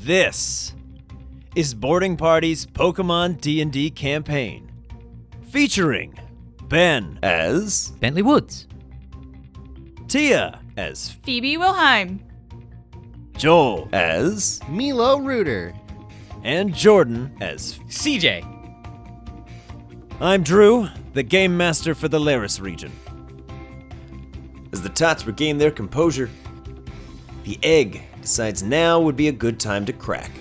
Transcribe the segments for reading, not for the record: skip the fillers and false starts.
This is Boarding Party's Pokemon DnD campaign, featuring Ben as Bentley Woods, Tia as Phoebe Wilhelm, Joel as Milo Reuter, and Jordan as CJ. I'm Drew, the Game Master for the Laris region. As the tots regain their composure, the egg decides now would be a good time to crack.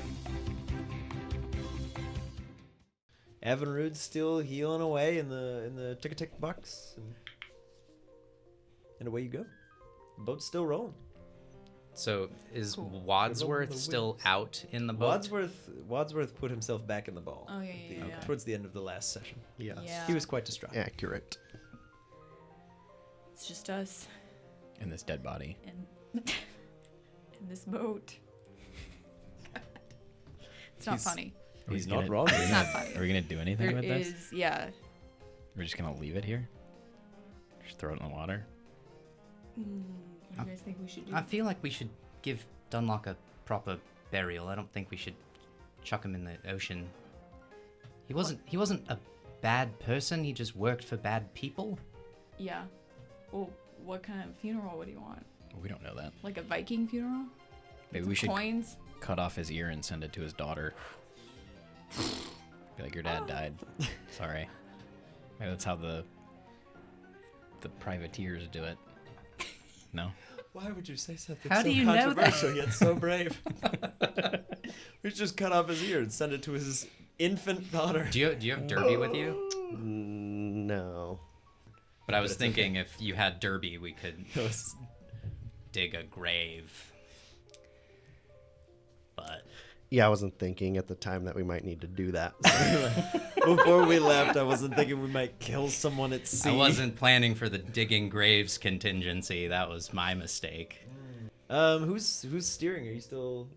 Evinrude's still healing away in the tick-a-tick box, and away you go. The boat's still rolling. So is Wadsworth still out in the boat? Wadsworth put himself back in the ball. Oh, yeah. Towards the end of the last session. Yes. Yeah. He was quite distraught. Accurate. It's just us And this dead body. in this boat. It's not funny. He's Are we not wrong. It's not funny. Are we gonna do anything There with this? is, yeah. We're just gonna leave it here? Just throw it in the water? What do you guys think we should do? I feel like we should give Dunlock a proper burial. I don't think we should chuck him in the ocean. He wasn't a bad person. He just worked for bad people. Yeah. Well, what kind of funeral would you want? We don't know that. Like a Viking funeral? Maybe Some we should coins? cut off his ear and send it to his daughter. Be like, your dad died. Sorry. Maybe that's how the privateers do it. No? Why would you say something How so do you know that? controversial yet so brave? We should just cut off his ear and send it to his infant daughter. Do you have Derby with you? No. But I was thinking if you had Derby, we could Yes. dig a grave. But Yeah, I wasn't thinking at the time that we might need to do that. Before we left, I wasn't thinking we might kill someone at sea. I wasn't planning for the digging graves contingency. That was my mistake. Who's steering? Are you still?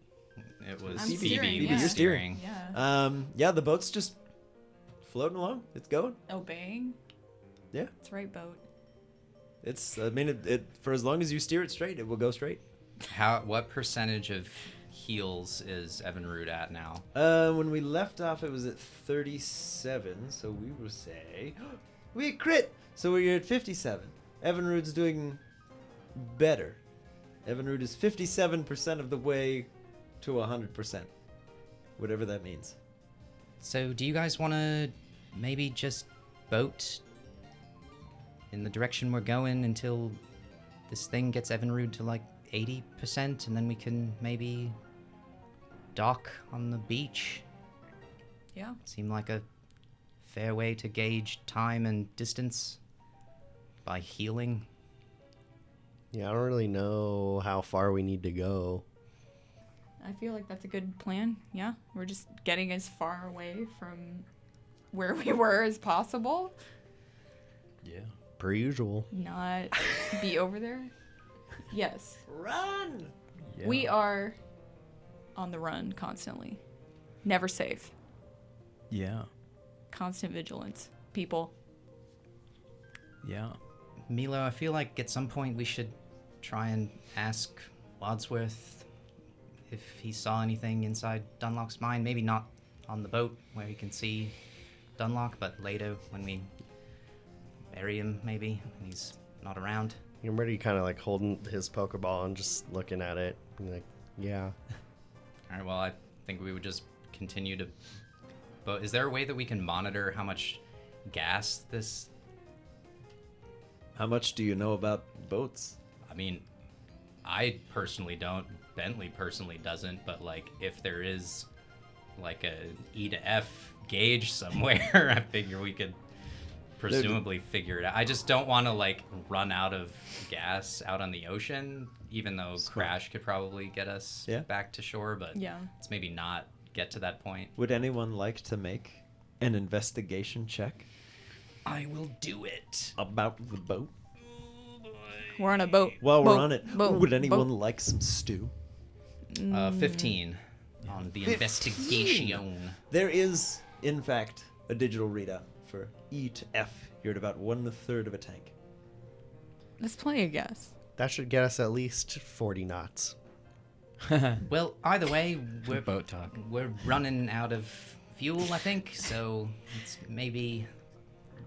It was I'm Phoebe. steering, who yeah. was You're steering. Yeah. Yeah, the boat's just floating along. It's going. Obeying? Yeah. It's right boat. It's. I mean, it for as long as you steer it straight, it will go straight. What percentage of heals is Evinrude at now? When we left off, it was at 37. So we will say we crit. So we're at 57. Evinrude's doing better. Evinrude is 57% of the way to 100%, whatever that means. So do you guys want to maybe just boat in the direction we're going until this thing gets Evinrude to like 80%, and then we can maybe dock on the beach? Yeah. Seem like a fair way to gauge time and distance by healing. Yeah, I don't really know how far we need to go. I feel like that's a good plan. Yeah. We're just getting as far away from where we were as possible. Yeah. Per usual. Not be over there. Yes. Run! We are on the run constantly. Never safe. Yeah. Constant vigilance. People. Yeah. Milo, I feel like at some point we should try and ask Wadsworth if he saw anything inside Dunlock's mind. Maybe not on the boat where he can see Dunlock, but later when we bury him, maybe, when he's not around. I'm ready kind of like holding his Pokeball and just looking at it. And like, yeah. All right, well, I think we would just continue to... But is there a way that we can monitor how much gas this... How much do you know about boats? I mean, I personally don't. Bentley personally doesn't. But, like, if there is, like, a E to F gauge somewhere, I figure we could presumably figure it out. I just don't want to, like, run out of gas out on the ocean, even though Crash could probably get us back to shore. But Yeah. let's maybe not get to that point. Would anyone like to make an investigation check I will do it. about the boat? We're on a boat. While we're Boat. on it, Boat. would anyone Boat. like some stew? 15 on the 15. investigation. There is, in fact, a digital readout for E to F. You're at about 1/3 of a tank. Let's play a guess. That should get us at least 40 knots. Well, either way, we're Boat talk. we're running out of fuel, I think. So let's maybe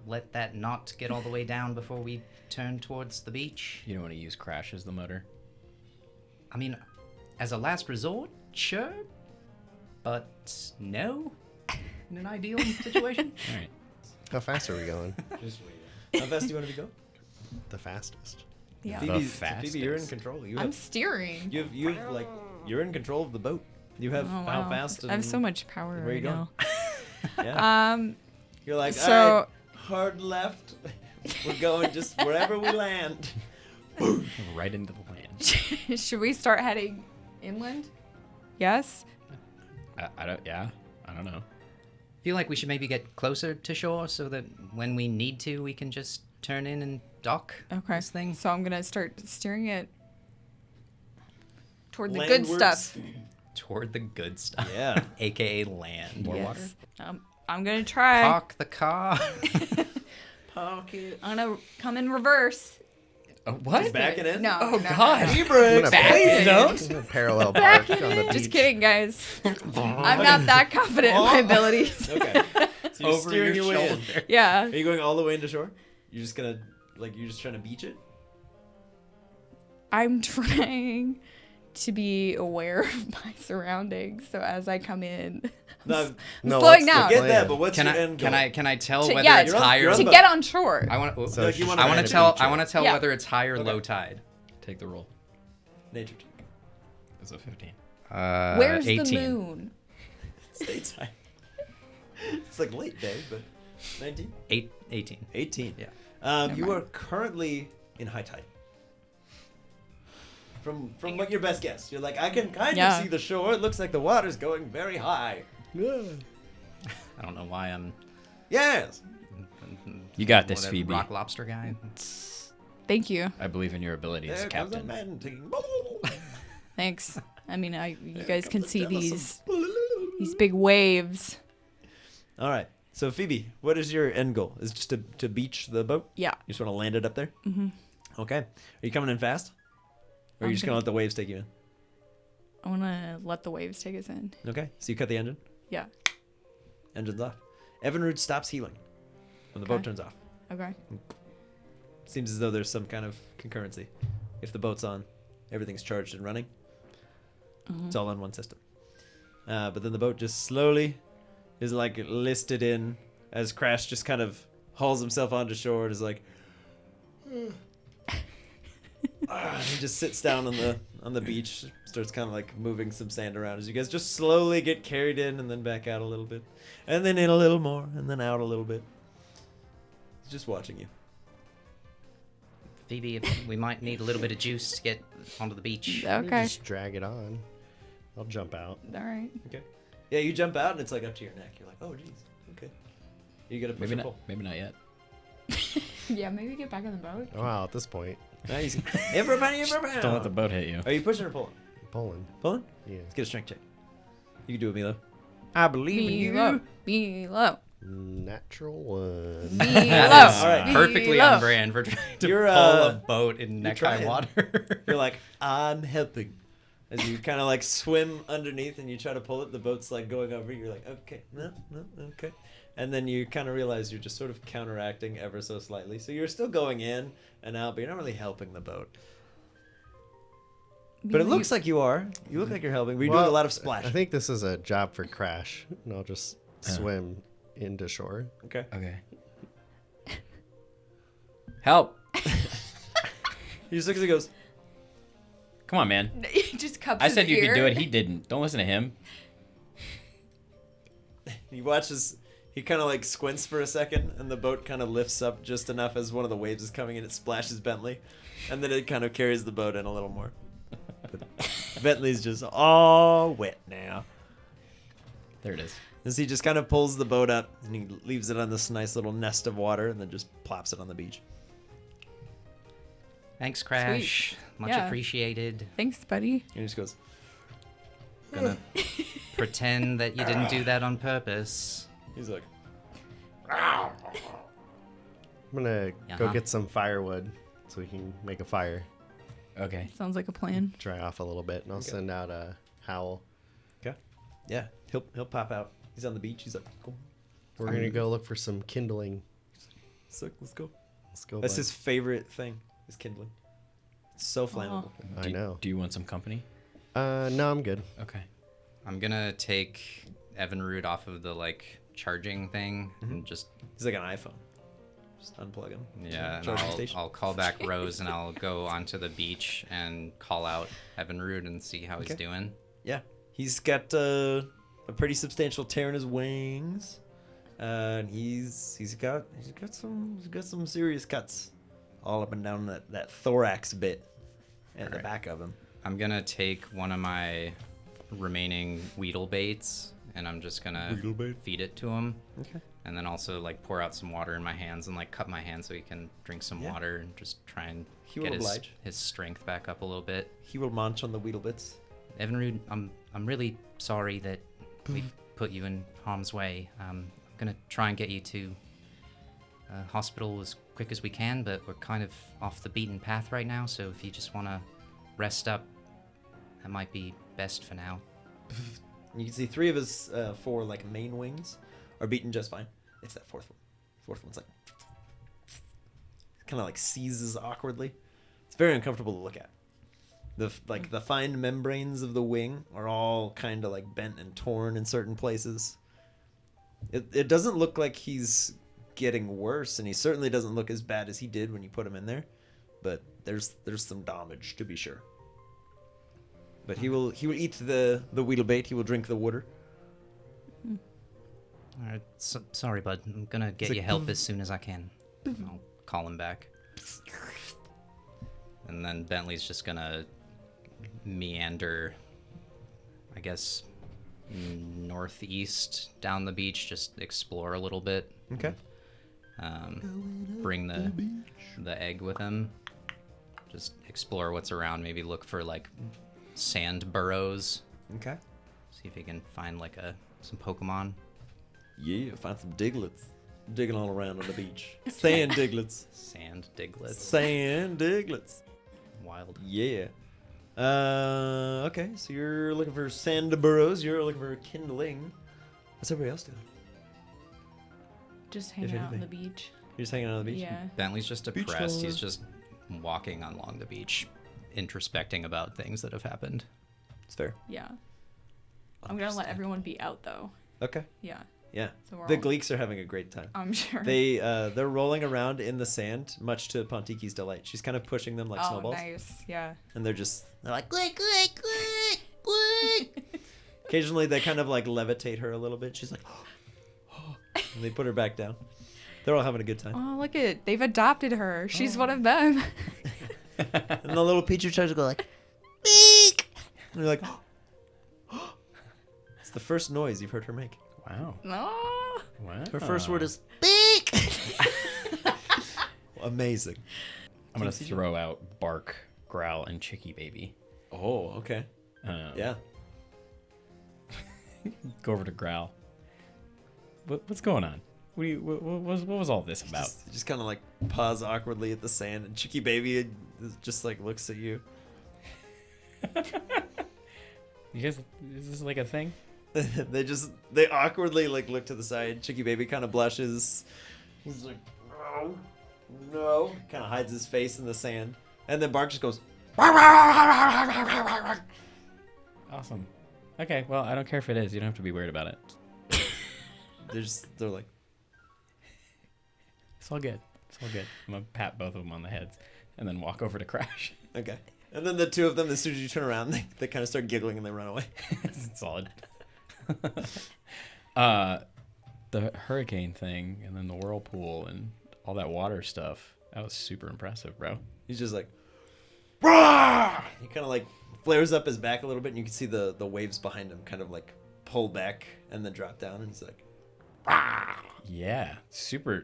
let that not get all the way down before we turn towards the beach. You don't want to use Crash as the motor. I mean, as a last resort, sure, but no. In an ideal situation. All right. How fast are we going? Just wait. How fast do you want to go? The fastest. Yeah. The Phoebe, so Phoebe, you're in fastest. control. I'm steering. You've like you're in control of the boat. You have Oh, how wow. fast. I have so and much power where you right going? now. Yeah. You're like, so- all right, hard left. We're going just wherever we land. Right into the land. Should we start heading inland? Yes. I don't. Yeah. I don't know. Feel like we should maybe get closer to shore so that when we need to, we can just turn in and dock Okay. this thing. So I'm gonna start steering it toward the good Landwards. stuff. Toward the good stuff. Yeah. AKA land. More Yes. water? I'm gonna try. Park the car. Park it. I'm gonna come in reverse. What? Backing in. No. Oh no, God. no. E-brakes. Back please in. don't. Parallel park on the beach. Just kidding, guys. I'm not that confident in my abilities. Okay. So you're Over steering your your way in. shoulder. Yeah. Are you going all the way into shore? You're just gonna you're just trying to beach it? I'm trying to be aware of my surroundings. So as I come in, No, No, slowing what's the down. I get plan? that, but what's Can your I end goal? can I tell To- whether yeah, it's you're on- high you're or on to the get boat. on shore. I want So Like, you wanna I land want at to tell beach, I right? want to tell Yeah. whether it's high or Okay. low tide. Take the roll. Nature check. It's a 15. Where's 18. the moon? Stateside. It's like late day, but 19? 18. 18. Yeah. You mind. are currently in high tide. From what your best guess. You're like, I can kind Yeah. of see the shore. It looks like the water's going very high. Yeah. I don't know why I'm Yes. You got this, whatever, Phoebe. rock lobster guy. Thank you. I believe in your ability as There a comes a captain. man taking. Thanks. I mean, you guys comes can the see jealous these big waves. All right. So Phoebe, what is your end goal? Is it just to beach the boat? Yeah. You just want to land it up there? Mm-hmm. Okay. Are you coming in fast? Or are you I'm just gonna let the waves take you in? I want to let the waves take us in. Okay. So you cut the engine. Yeah. Engine's off. Evinrude stops healing when the boat Okay. turns off. Okay. Seems as though there's some kind of concurrency. If the boat's on, everything's charged and running. It's all on one system. But then the boat just slowly is like listed in as Crash just kind of hauls himself onto shore and is like, he just sits down on the beach, starts kind of like moving some sand around as you guys just slowly get carried in and then back out a little bit, and then in a little more, and then out a little bit. He's just watching you. Phoebe, we might need a little bit of juice to get onto the beach. Okay. Just drag it on. I'll jump out. All right. Okay. Yeah, you jump out and it's like up to your neck. You're like, oh geez. Okay. You gotta push Maybe or not. pull. Maybe not yet. Yeah, maybe get back on the boat. Oh, wow, at this point, Nice. Everybody. Don't let the boat hit you. Are you pushing or pulling? pulling. Pulling? Yeah. Let's get a strength check. You can do it, Milo. I believe in you. Below. Below. Natural one. Below. That is All right. perfectly Below. on brand for trying to You're, pull a boat in neck high trying. water. You're like, I'm helping. As you kind of like swim underneath and you try to pull it, the boat's like going over. You're like, okay, no, okay. And then you kind of realize you're just sort of counteracting ever so slightly. So you're still going in and out, but you're not really helping the boat. But it looks like you are. You look like you're helping. We're doing a lot of splash. I think this is a job for Crash, and I'll just swim into shore. Okay. Okay. Help! He just looks and goes, Come on, man. He just cups I his said you could ear. do it. He didn't. Don't listen to him. he watches, he kind of like squints for a second, and the boat kind of lifts up just enough as one of the waves is coming in. It splashes Bentley, and then it kind of carries the boat in a little more. But Bentley's just all wet now. There it is. As he just kind of pulls the boat up, and he leaves it on this nice little nest of water, and then just plops it on the beach. Thanks, Crash. Much Yeah. appreciated. Thanks, buddy. And he just goes, Gonna pretend that you didn't do that on purpose. he's like, I'm gonna go Uh-huh. get some firewood so we can make a fire. Okay. Sounds like a plan. Dry off a little bit, and I'll send out a howl. Okay. Yeah, he'll pop out. He's on the beach. He's like, cool. We're gonna go look for some kindling. Sick, let's go. Let's go. That's bud. his favorite thing, is kindling. It's so flammable. I know. Do you want some company? No, I'm good. Okay. I'm gonna take Evinrude off of the like charging thing and just He's like an iPhone. Just unplug him. yeah, and Charging station. I'll call back Rose and I'll go onto the beach and call out Evinrude and see how he's Okay. doing. Yeah, he's got a pretty substantial tear in his wings, and he's got some serious cuts, all up and down that thorax bit, and the Alright. back of him. I'm gonna take one of my remaining Weedle baits and I'm just gonna Weedle bait? feed it to him. Okay. And then also like pour out some water in my hands and like cup my hands so he can drink some Yeah. water and just try and He get will his, oblige. his strength back up a little bit. He will munch on the Weedle bits. Evinrude, I'm really sorry that we put you in harm's way. I'm gonna try and get you to hospital as quick as we can, but we're kind of off the beaten path right now. So if you just want to rest up, that might be best for now. You can see 3 of his 4 like main wings are beaten just fine. It's that 4th one. 4th one's like kind of like seizes awkwardly. It's very uncomfortable to look at. The fine membranes of the wing are all kind of like bent and torn in certain places. It doesn't look like he's getting worse, and he certainly doesn't look as bad as he did when you put him in there. But there's some damage to be sure. But he will eat the Weedle bait. He will drink the water. All right, sorry, bud. I'm gonna get like, you help as soon as I can. I'll call him back. And then Bentley's just gonna meander, I guess, northeast down the beach, just explore a little bit. Okay. Bring the egg with him. Just explore what's around. Maybe look for like sand burrows. Okay. See if he can find like some Pokemon. Yeah, find some diglets. Digging all around on the beach. Sand diglets. Sand diglets. Sand diglets. Wild. Yeah. Okay, so you're looking for sand burrows. You're looking for kindling. What's everybody else doing? Just hanging out on the anything. beach. You're just hanging out on the beach? Yeah. Bentley's just Beach depressed. tour. He's just walking along the beach, introspecting about things that have happened. It's fair. Yeah. I'm gonna let everyone be out though. Okay. Yeah. Yeah. So we're The all, Gleeks are having a great time. I'm sure. They're rolling around in the sand, much to Pontiki's delight. She's kind of pushing them like oh, snowballs. nice. Yeah. And they're like, quick, quick, quick, quick. Occasionally they kind of like levitate her a little bit. She's like, and they put her back down. They're all having a good time. Oh, look at it. They've adopted her. She's one of them. And the little Pichu tries to go like, beak. And you're like, it's the first noise you've heard her make. Wow. No. Wow. Her first word is beak. Amazing. I'm gonna throw out Bark, Growl, and Chicky Baby. Oh, okay. Yeah. Go over to Growl. What's going on? What was all this about? Just kind of like pause awkwardly at the sand, and Chicky Baby just like looks at you. You guys, is this like a thing? they awkwardly like look to the side. Chicky Baby kind of blushes. He's like, no. Kind of hides his face in the sand, and then Bark just goes. Awesome. Okay, well, I don't care if it is. You don't have to be weird about it. They're like, It's all good. It's all good. I'm gonna pat both of them on the heads and then walk over to Crash. okay. And then the two of them, as soon as you turn around, they kind of start giggling and they run away. Solid. The hurricane thing and then the whirlpool and all that water stuff. That was super impressive, bro. He's just like, rah! He kind of like flares up his back a little bit, and you can see the waves behind him kind of like pull back and then drop down, and he's like, rah! Yeah, super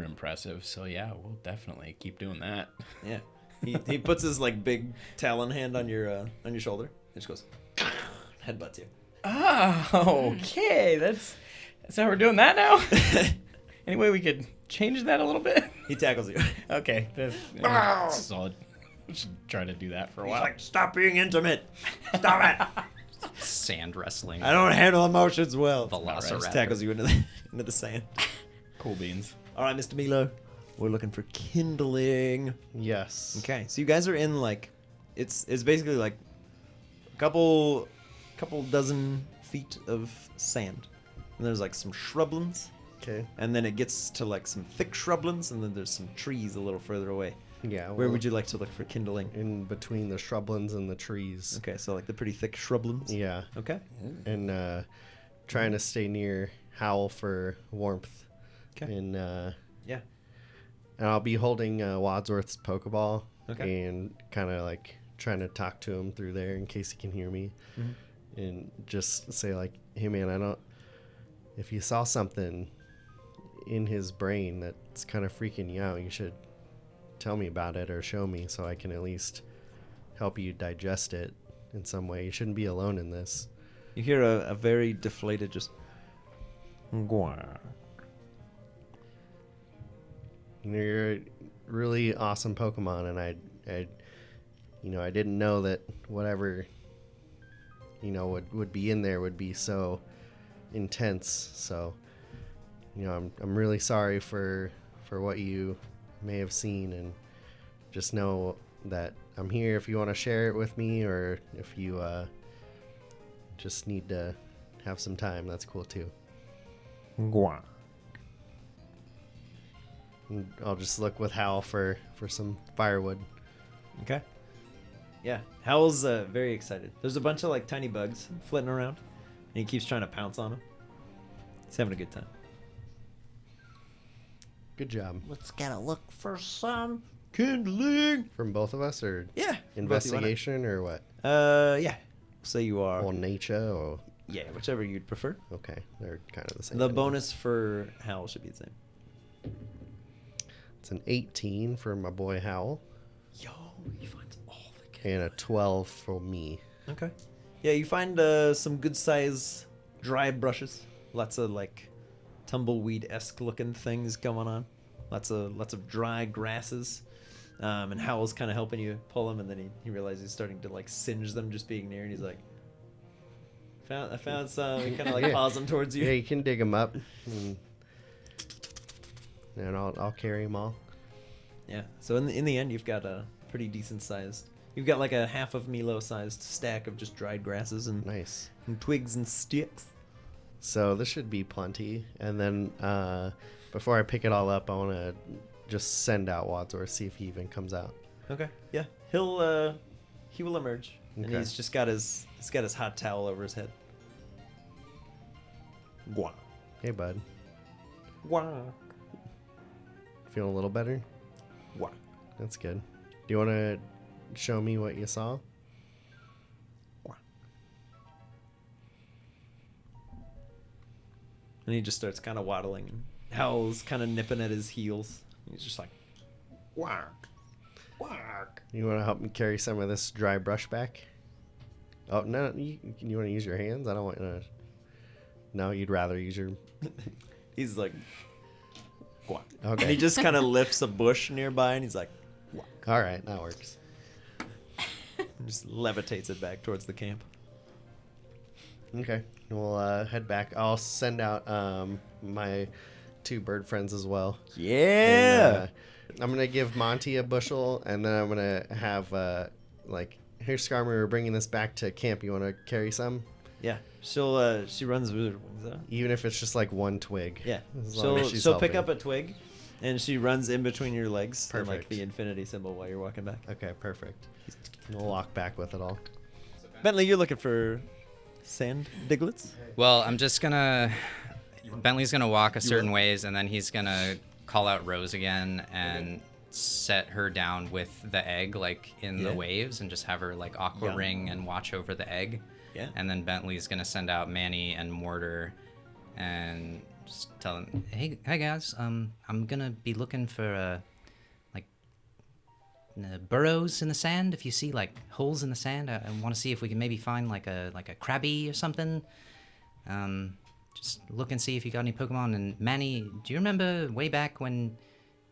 impressive. So yeah, we'll definitely keep doing that. Yeah. He puts his like big talon hand on your shoulder. And just goes, headbutts you. Oh, okay. That's how we're doing that now. Any way we could change that a little bit? He tackles you. Okay, that's solid. Just trying to do that for a He's while. like, stop being intimate. Stop it. Sand wrestling. I don't handle emotions well. Velociraptor. Just tackles you into the sand. Cool beans. All right, Mr. Milo. We're looking for kindling. Yes. Okay, so you guys are in like, it's basically like a couple dozen feet of sand, and there's like some shrublands, Okay. and then it gets to like some thick shrublands, and then there's some trees a little further away. Yeah. Where would you like to look for kindling? In between the shrublands and the trees. Okay, so like the pretty thick shrublands. Yeah. Okay. And trying to stay near Howl for warmth. Okay. And Yeah. and I'll be holding Wadsworth's Pokeball. Okay. And kind of like trying to talk to him through there in case he can hear me. Mhm. And just say like, hey man, if you saw something in his brain that's kind of freaking you out, you should tell me about it or show me so I can at least help you digest it in some way. You shouldn't be alone in this. You hear a very deflated just. Gwah. You're a really awesome Pokemon, and I didn't know that whatever would be in there would be so intense. So I'm really sorry for what you may have seen, and just know that I'm here if you want to share it with me, or if you just need to have some time, that's cool too. Gwah. And I'll just look with Hal for some firewood. Okay. Yeah, Howl's very excited. There's a bunch of like tiny bugs flitting around, and he keeps trying to pounce on them. He's having a good time. Good job. Let's gotta look for some. Kindling. From both of us, or Yeah. investigation, or what? Yeah. Say you are. Or nature, or Yeah, whichever you'd prefer. okay, they're kind of the same. The thing. bonus for Howl should be the same. It's an 18 for my boy Howl, Yo, he finds all the and a 12 for me. Okay. Yeah, you find some good size dry brushes. Lots of like tumbleweed-esque looking things going on. Lots of dry grasses. And Howl's kind of helping you pull them, and then he realizes he's starting to like singe them just being near, and he's like, I found some. He kind of like Yeah. paws them towards you. Yeah, you can dig them up, and I'll carry them all. Yeah. So in the end, you've got a pretty decent sized. You've got like a half of Milo sized stack of just dried grasses and, Nice. and twigs and sticks. So this should be plenty. And then before I pick it all up, I want to just send out Wadsworth, see if he even comes out. Okay. Yeah. He will emerge, and Okay. he's got his hot towel over his head. Guau. Hey, bud. Guau. Feeling a little better? Guau. That's good. Do you want to show me what you saw? And he just starts kind of waddling, and Howl's kind of nipping at his heels. He's just like, "Quack, quack." You want to help me carry some of this dry brush back? Oh, no. You want to use your hands? I don't want to. No, you'd rather use your. He's like, "Quack." Okay. And he just kind of lifts a bush nearby, and he's like, All right, that works. and just levitates it back towards the camp. Okay, we'll head back. I'll send out my 2 bird friends as well. Yeah. And, I'm gonna give Monty a bushel, and then I'm gonna have like, here, Skarmory, we're bringing this back to camp. You want to carry some, Yeah. She runs with her wings out. even if it's just like 1 twig. Yeah. As long as she's She'll pick helping. up a twig, and she runs in between your legs, and like Perfect. the infinity symbol while you're walking back. Okay, perfect. We'll walk back with it all. Bentley, you're looking for sand diglets? Well, I'm just gonna. Bentley's gonna walk a certain ways, and then he's gonna call out Rose again and set her down with the egg, like in Yeah. the waves, and just have her like aqua Yum. ring and watch over the egg. Yeah. And then Bentley's gonna send out Manny and Mortar, and just tell them, hey guys, I'm gonna be looking for burrows in the sand. If you see like holes in the sand, I want to see if we can maybe find like a crabby or something. Just look and see if you got any Pokemon. And Manny, do you remember way back when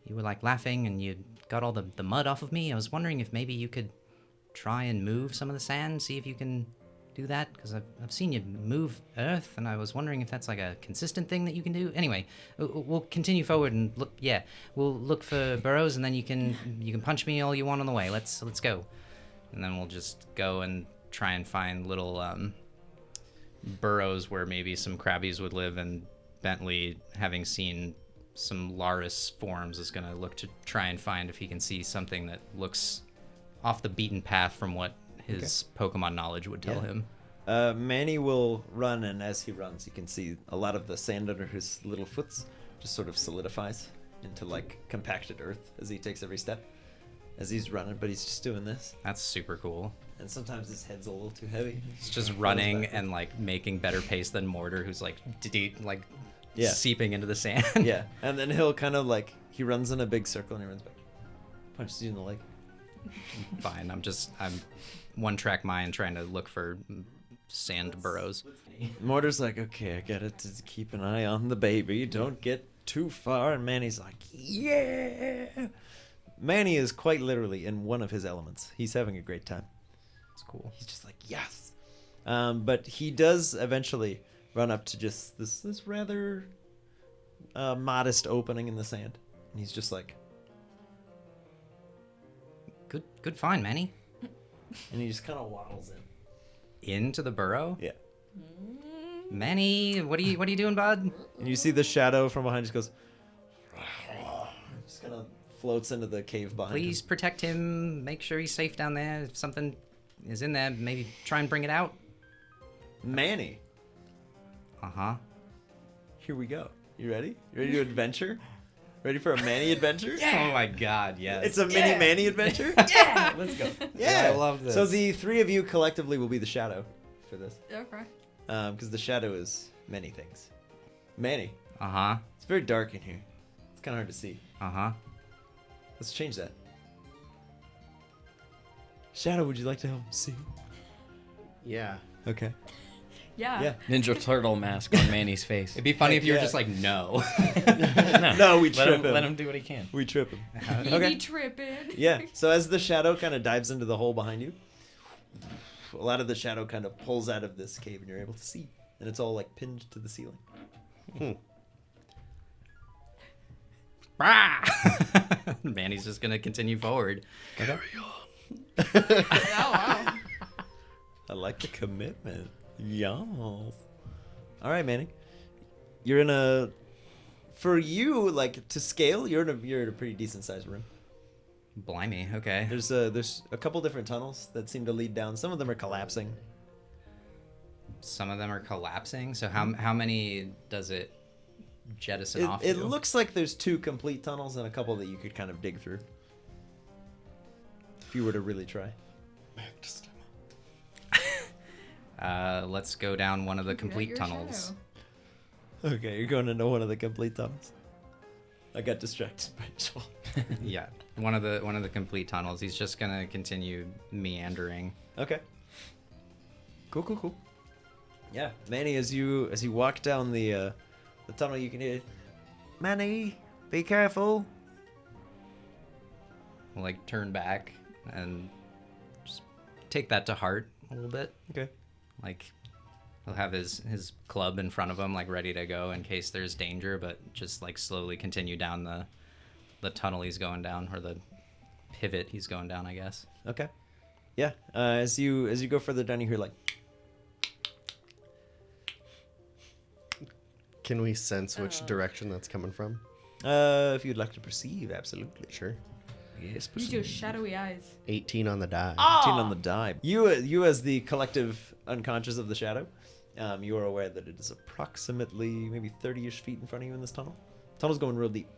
you were like laughing and you got all the mud off of me. I was wondering if maybe you could try and move some of the sand, see if you can do that, because I've seen you move earth, and I was wondering if that's like a consistent thing that you can do. Anyway, we'll continue forward and look. Yeah, we'll look for burrows, and then you can punch me all you want on the way. Let's go, and then we'll just go and try and find little burrows where maybe some crabbies would live, and Bentley, having seen some Laris forms, is gonna look to try and find if he can see something that looks off the beaten path from what his Pokemon knowledge would tell him. Manny will run, and as he runs, you can see a lot of the sand under his little foots just sort of solidifies into like compacted earth as he takes every step as he's running, but he's just doing this. That's super cool. And sometimes his head's a little too heavy. He's just running and like making better pace than Mortar, who's like seeping into the sand. Yeah, and then he'll kind of like, he runs in a big circle and he runs back, punches you in the leg. Fine, I'm one track mind trying to look for sand burrows. Mortar's like, okay, I gotta keep an eye on the baby. Don't get too far. And Manny's like, yeah. Manny is quite literally in one of his elements. He's having a great time. It's cool. He's just like, yes. But he does eventually run up to just this rather modest opening in the sand. And he's just like, Good find, Manny. and he just kind of waddles in. Into the burrow? Yeah. Manny, what are you doing, bud? And you see the shadow from behind just goes, just kind of floats into the cave behind Please him. protect him. Make sure he's safe down there. If something is in there, maybe try and bring it out. Manny, Uh-huh. here we go. You ready? You ready to adventure? Ready for a Manny adventure? Oh my god, yes. It's a mini Manny adventure? yeah! Let's go. Yeah. I love this. So the three of you collectively will be the shadow for this. Okay. Because the shadow is many things. Manny, Uh-huh. it's very dark in here. It's kind of hard to see. Uh-huh. Let's change that. Shadow, would you like to help him see? Yeah. Okay. Yeah. Yeah. Ninja Turtle mask on Manny's face. It'd be funny Heck if you were yeah. just like, no. No, we let trip him. let him do what he can. We trip him. You Okay. be tripping. Yeah. So as the shadow kind of dives into the hole behind you, a lot of the shadow kind of pulls out of this cave, and you're able to see. And it's all like pinned to the ceiling. Manny's just gonna continue forward. Carry Oh, wow. I like the commitment. Yes. All right, Manny. You're in a. For you, like to scale, you're in a pretty decent sized room. Blimey, okay. There's a couple different tunnels that seem to lead down. Some of them are collapsing. Some of them are collapsing. So how many does it jettison off It to? looks like there's 2 complete tunnels and a couple that you could kind of dig through. If you were to really try. Let's go down one of the complete Your tunnels. shadow. Okay, you're going into one of the complete tunnels. I got distracted by Joel. Yeah, one of the complete tunnels. He's just gonna continue meandering. Okay. Cool. Yeah, Manny, as you walk down the tunnel, you can hear, Manny, be careful. We'll, like, turn back and just take that to heart a little bit. Okay. Like, he'll have his club in front of him, like, ready to go in case there's danger, but just, like, slowly continue down the tunnel he's going down, or the pivot he's going down, I guess. Okay. Yeah. As you go further down, you hear like. Can we sense which direction that's coming from? If you'd like to perceive, absolutely. Sure. Yes, Use perceive. your shadowy eyes. 18 on the die. 18 on the die. You as the collective unconscious of the shadow, you are aware that it is approximately maybe 30-ish feet in front of you in this tunnel. Tunnel's going real deep.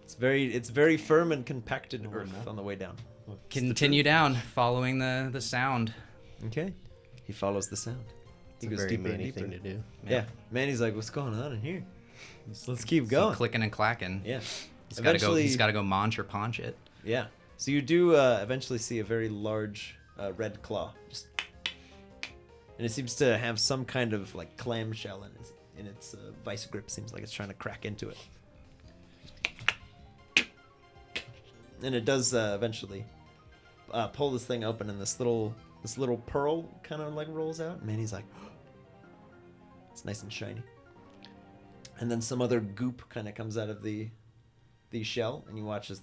It's very firm and compacted earth on the way down. Continue down, following the sound. Okay. He follows the sound. He It's a goes very deeper and Manny deeper. thing to do. Yeah. Manny's like, what's going on in here? Let's keep Some going. clicking and clacking. Yeah. He's got to go munch or paunch it. Yeah. So you do eventually see a very large red claw. And it seems to have some kind of like clamshell in its vice grip. Seems like it's trying to crack into it. and it does eventually pull this thing open, and this little pearl kind of like rolls out. And Manny's like, it's nice and shiny. And then some other goop kind of comes out of the shell, and you watch as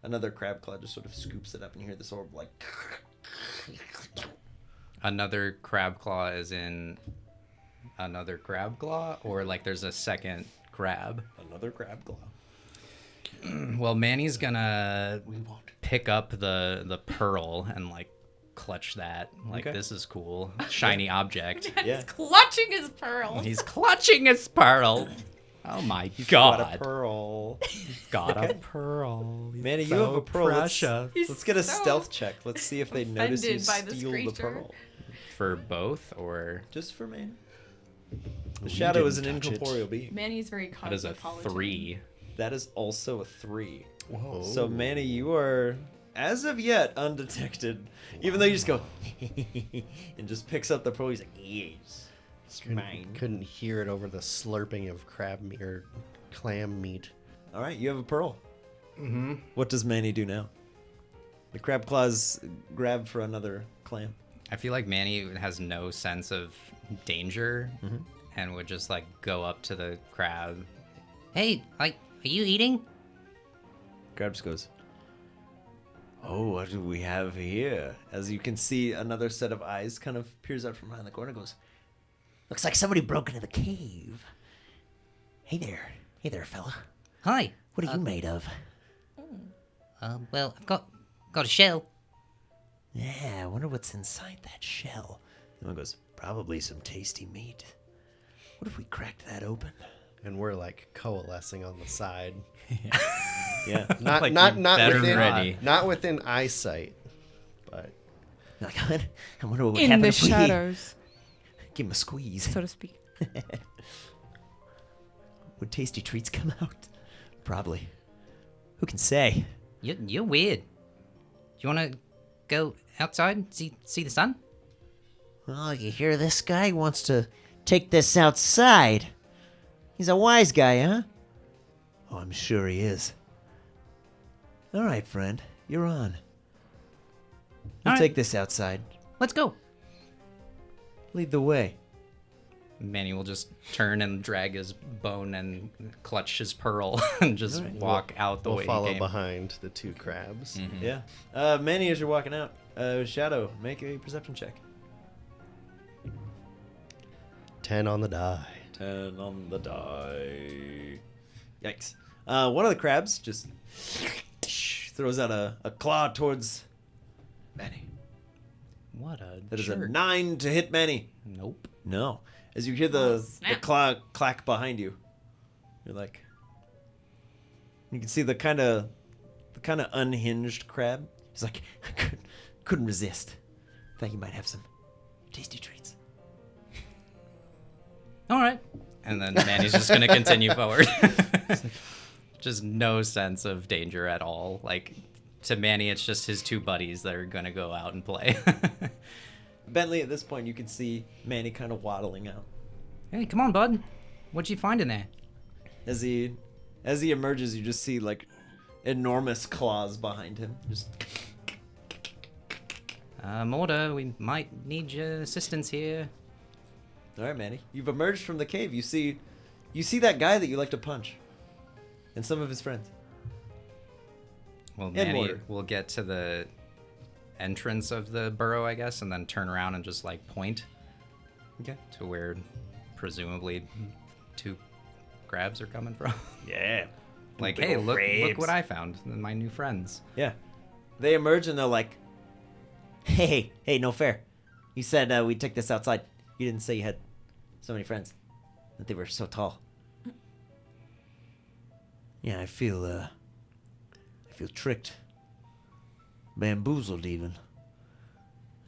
another crab claw just sort of scoops it up, and you hear this orb like. Another crab claw is in another crab claw, or like there's a second crab. Another crab claw. Well, Manny's gonna pick up the pearl and like clutch that. Like, Okay. this is cool. Shiny object. Yeah. He's clutching his pearl. He's clutching his pearl. Oh my Got god. a pearl. Got Okay. a pearl. He's Manny, you so have a pearl. precious. Let's get a so stealth check. Let's see if they notice you offended by this steal the creature. pearl. For both, or Just for Manny. The shadow is an didn't touch it. incorporeal being. Manny's very that is a cosmopolitan. 3. That is also a 3. Whoa. So Manny, you are, as of yet, undetected. Even though you just go and just picks up the pearl. He's like, yes, it's mine. Couldn't hear it over the slurping of crab meat or clam meat. All right, you have a pearl. Mm-hmm. What does Manny do now? The crab claws grab for another clam. I feel like Manny has no sense of danger and would just like go up to the crab. Hey, like, are you eating? Crab just goes, oh, what do we have here? As you can see, another set of eyes kind of peers out from behind the corner and goes, Looks like somebody broke into the cave. Hey there, fella. Hi. What are you made of? Well, I've got a shell. Yeah, I wonder what's inside that shell. and one goes, probably some tasty meat. What if we cracked that open? And we're like coalescing on the side. Yeah. Not Like, not you not better within ready. not within eyesight. But Like, I wonder what would In happen the if we shadows, give him a squeeze. so to speak. Would tasty treats come out? Probably. Who can say? You're weird. Do you want to go outside and see the sun? Well, you hear this guy wants to take this outside. He's a wise guy, huh? Oh, I'm sure he is. All right, friend, you're on. We'll All right. take this outside. Let's go. Lead the way. Manny will just turn and drag his bone and clutch his pearl and just walk out the we'll way follow he came. behind the two crabs. Yeah. Manny, as you're walking out, Shadow, make a perception check. 10 on the die. 10 on the die. Yikes. One of the crabs just throws out a claw towards Manny. What a That is a jerk. 9 to hit Manny. Nope. No. As you hear the snap. claw clack behind you, you're like, you can see the kind of unhinged crab. He's like, I couldn't resist. Thought you might have some tasty treats. All right. And then Manny's just going to continue forward. Just no sense of danger at all. Like, to Manny, it's just his two buddies that are going to go out and play. Bentley, at this point, you can see Manny kind of waddling out. Hey, come on, bud. What'd you find in there? As he emerges, you just see like enormous claws behind him. Just Morta, we might need your assistance here. all right, Manny. You've emerged from the cave. You see that guy that you like to punch, and some of his friends. Well, And Manny mortar. will get to the entrance of the burrow, I guess, and then turn around and just like point Okay. to where presumably two crabs are coming from. Yeah. Like, Big hey, ol' look crabs. what I found. My new friends. Yeah. They emerge and they're like, Hey, no fair. You said we'd take this outside. You didn't say you had so many friends. That they were so tall. Yeah, I feel tricked. Bamboozled, even.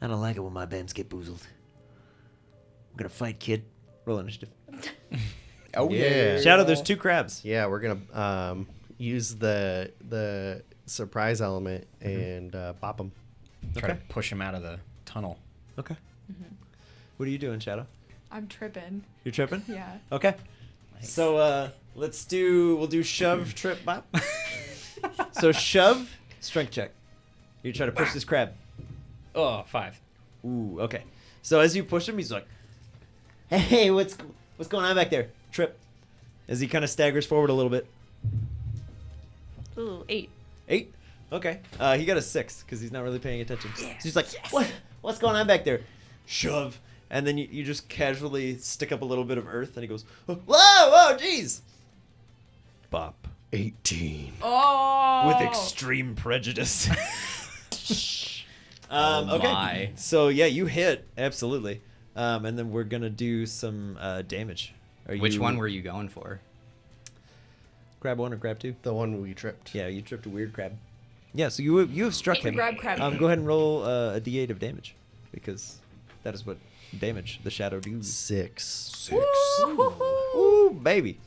I don't like it when my bams get boozled. I'm gonna fight, kid. roll initiative. Oh yeah. Shadow, there's two crabs. Yeah, we're gonna use the surprise element and bop them. Try Okay. to push him out of the tunnel. Okay. What are you doing, Shadow? I'm tripping. You're tripping? Yeah. Okay. So we'll do shove, trip, bop. So shove Strength check. You try to push this crab. Oh, 5. Ooh, okay. So as you push him, he's like, "Hey, what's going on back there?" Trip. As he kind of staggers forward a little bit. Ooh, 8. 8. Okay. He got a 6 because he's not really paying attention. So he's like, What's going on back there?" Shove. And then you just casually stick up a little bit of earth, and he goes, whoa, jeez. Bop. 18. Oh! With extreme prejudice. Oh okay. my. So yeah, you hit absolutely, and then we're gonna do some damage. Which one were you going for? Grab 1 or grab 2? The one we tripped. Yeah, you tripped a weird crab. Yeah, so you have struck Hit the him. grab crab. Go ahead and roll a d8 of damage, because that is what damage the shadow does. 6. Ooh, baby.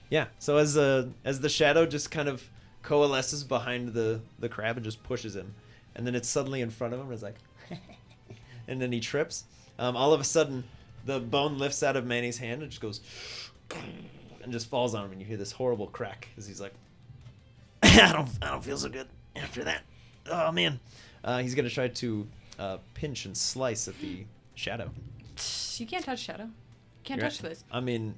Yeah. So as the shadow just kind of coalesces behind the crab and just pushes him, and then it's suddenly in front of him and it's like, and then he trips. All of a sudden, the bone lifts out of Manny's hand and just goes, and just falls on him, and you hear this horrible crack as he's like, I don't feel so good after that. Oh man. He's gonna try to pinch and slice at the shadow. You can't touch Shadow. Can't You're touch right. this. I mean,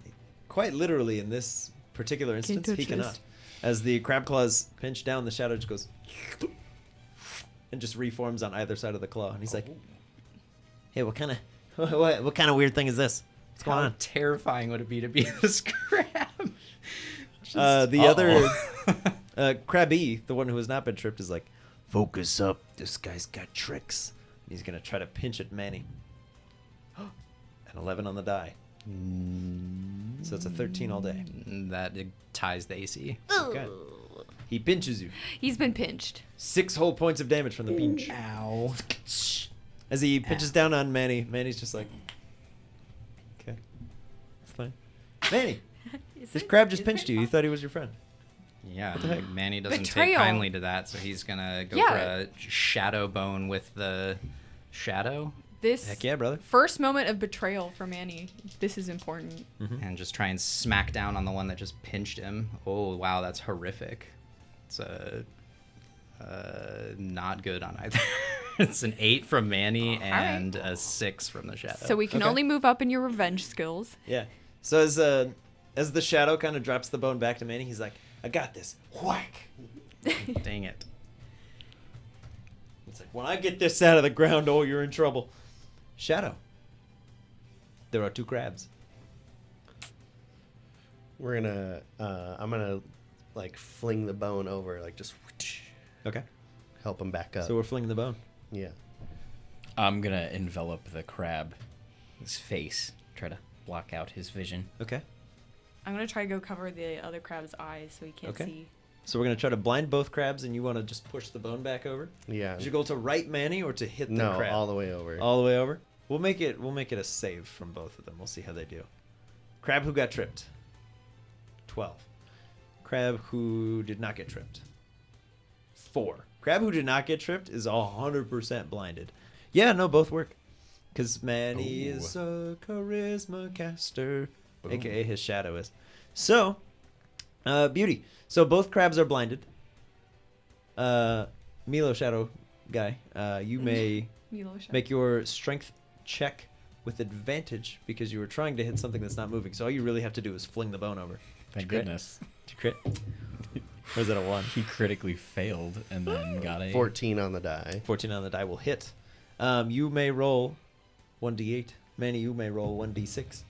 quite literally in this particular instance, touch he this. cannot. As the crab claws pinch down, the shadow just goes and just reforms on either side of the claw. And he's like, "Hey, what kind of weird thing is this? What's going How on?" terrifying would it be to be this crab? The other crabby, the one who has not been tripped, is like, "Focus up. This guy's got tricks." And he's gonna try to pinch at Manny. An 11 on the die. So it's a 13 all day. That ties the AC. Okay. He pinches you. He's been pinched. 6 whole points of damage from the pinch. Ow. As he pinches down on Manny, Manny's just like, "Okay, it's fine." Manny, this crab just pinched you. You thought he was your friend. Yeah, What the heck? Manny doesn't Betrayal. take kindly to that, so he's gonna go Yeah. for a shadow bone with the shadow This Heck yeah, brother. first moment of betrayal for Manny. This is important. and just try and smack down on the one that just pinched him. Oh wow, that's horrific. It's not good on either. It's an 8 from Manny and a 6 from the shadow. So we can Okay. only move up in your revenge skills. Yeah. So as the shadow kind of drops the bone back to Manny, he's like, "I got this." Whack. Dang it. It's like, when I get this out of the ground, oh, you're in trouble. Shadow. There are 2 crabs. We're gonna, I'm gonna, like, fling the bone over, like, just Okay. help him back up. So we're flinging the bone. Yeah. I'm going to envelop the crab, his face, try to block out his vision. Okay. I'm gonna try to go cover the other crab's eyes so he can't Okay. see. So we're going to try to blind both crabs, and you want to just push the bone back over? Yeah. Is your goal to right Manny or to hit the No, crab? all the way over. All the way over? We'll make it a save from both of them. We'll see how they do. Crab who got tripped. 12. Crab who did not get tripped. 4. Crab who did not get tripped is 100% blinded. Yeah, no, both work. Because Manny is a charisma caster. AKA his shadow is. So, beauty. So both crabs are blinded. Milo Shadow guy, you may make your strength check with advantage because you were trying to hit something that's not moving. So all you really have to do is fling the bone over. Thank Crit? goodness. To crit? Or is that a 1? He critically failed and then got a 14 on the die. 14 on the die will hit. You may roll 1d8. Manny, you may roll 1d6.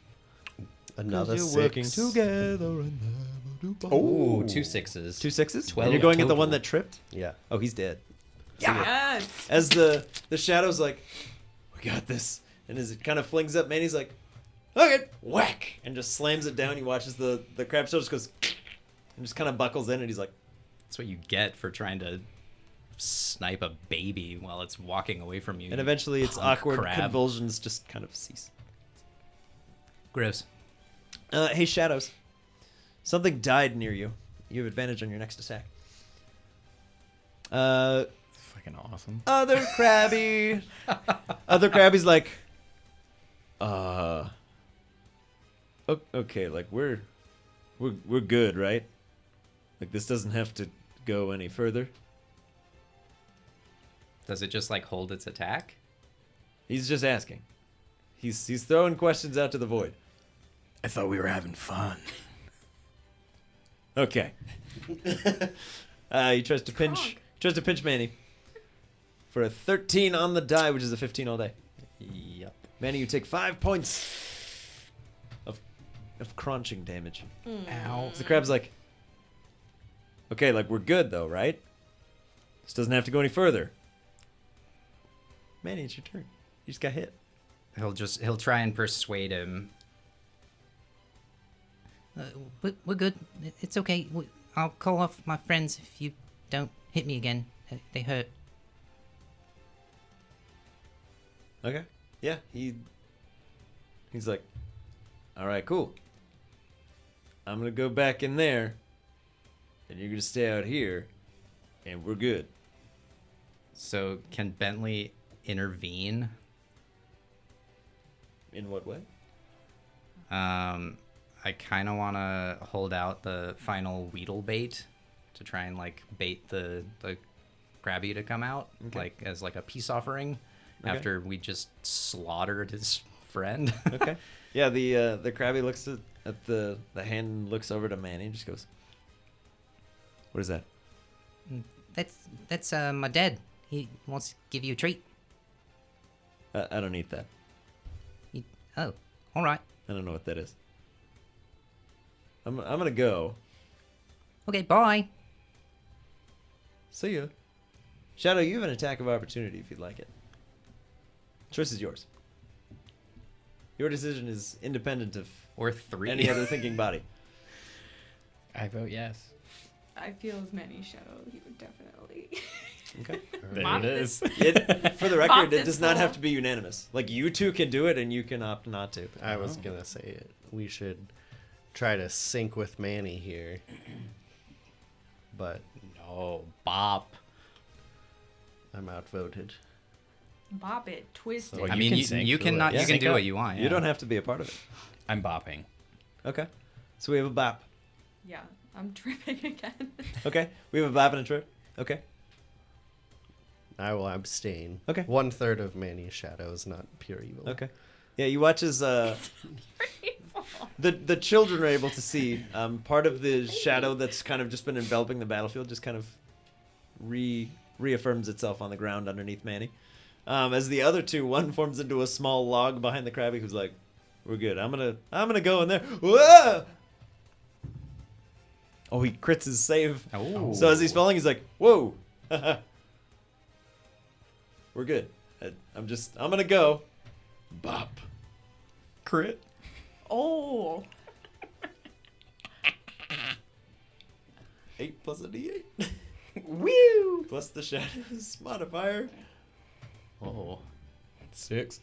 Another You're 6. working together and never do Oh, 2 6s. 2 6s? 12 And you're going at the total. one that tripped? Yeah. Oh, he's dead. Yes. As the shadow's like, "We got this," and as it kind of flings up, Manny's like, "Okay," whack, and just slams it down. He watches the crab shell just goes, and just kind of buckles in, and he's like, That's what you get for trying to snipe a baby while it's walking away from you. and eventually its punk awkward crab. convulsions just kind of cease. Gross. Hey, shadows, something died near you. You have advantage on your next attack. fucking awesome. Other crabby. Other crabby's like, okay, like we're good, right? Like this doesn't have to go any further. Does it just like hold its attack? He's just asking. He's throwing questions out to the void. I thought we were having fun. Okay. He tries to pinch Manny for a 13 on the die, which is a 15 all day. Yep. Manny, you take 5 points of crunching damage. Ow. So the crab's like, okay, like we're good though, right? This doesn't have to go any further. Manny, it's your turn. You just got hit. He'll try and persuade him. We're good. It's okay. I'll call off my friends if you don't hit me again. They hurt. Okay. Yeah, he's like, all right, cool. I'm gonna go back in there, and you're gonna stay out here, and we're good. So can Bentley intervene? In what way? I kind of want to hold out the final Weedle bait to try and like bait the Krabby to come out, Okay. like as like a peace offering Okay. after we just slaughtered his friend. Okay. Yeah, the Krabby looks at the hand and looks over to Manny and just goes, what is that? That's my dad. He wants to give you a treat. I don't eat that. Oh, all right. I don't know what that is. I'm gonna go. Okay, bye. See ya. Shadow, you have an attack of opportunity if you'd like it. Choice is yours. Your decision is independent of Or 3. any other thinking body. I vote yes. I feel as many shadow. He would definitely. Okay. There Mop it is. For the Pop record, it this does not have ball. to be unanimous. Like, you two can do it, and you can opt not to. I was gonna say it. We should try to sync with Manny here, but No, Bop. I'm outvoted. Bop it, twist Well, it. I you mean, can you sync can through not. it. You Yeah. can Sync do up. what you want. You yeah. don't have to be a part of it. I'm bopping. Okay. So we have a bop. Yeah, I'm tripping again. Okay. We have a bop and a trip. Okay. I will abstain. Okay. 1/3 of Manny's shadow is not pure evil. Okay. Yeah, you watch as the children are able to see part of the shadow that's kind of just been enveloping the battlefield just kind of reaffirms itself on the ground underneath Manny. As the other two, one forms into a small log behind the Krabby, who's like, "We're good. I'm gonna go in there." Whoa! Oh, he crits his save. Oh. So as he's falling, he's like, "Whoa, we're good. I'm gonna go." Bop. Crit. Oh, 8 plus a d8. Woo! Plus the shadows modifier. Oh, 6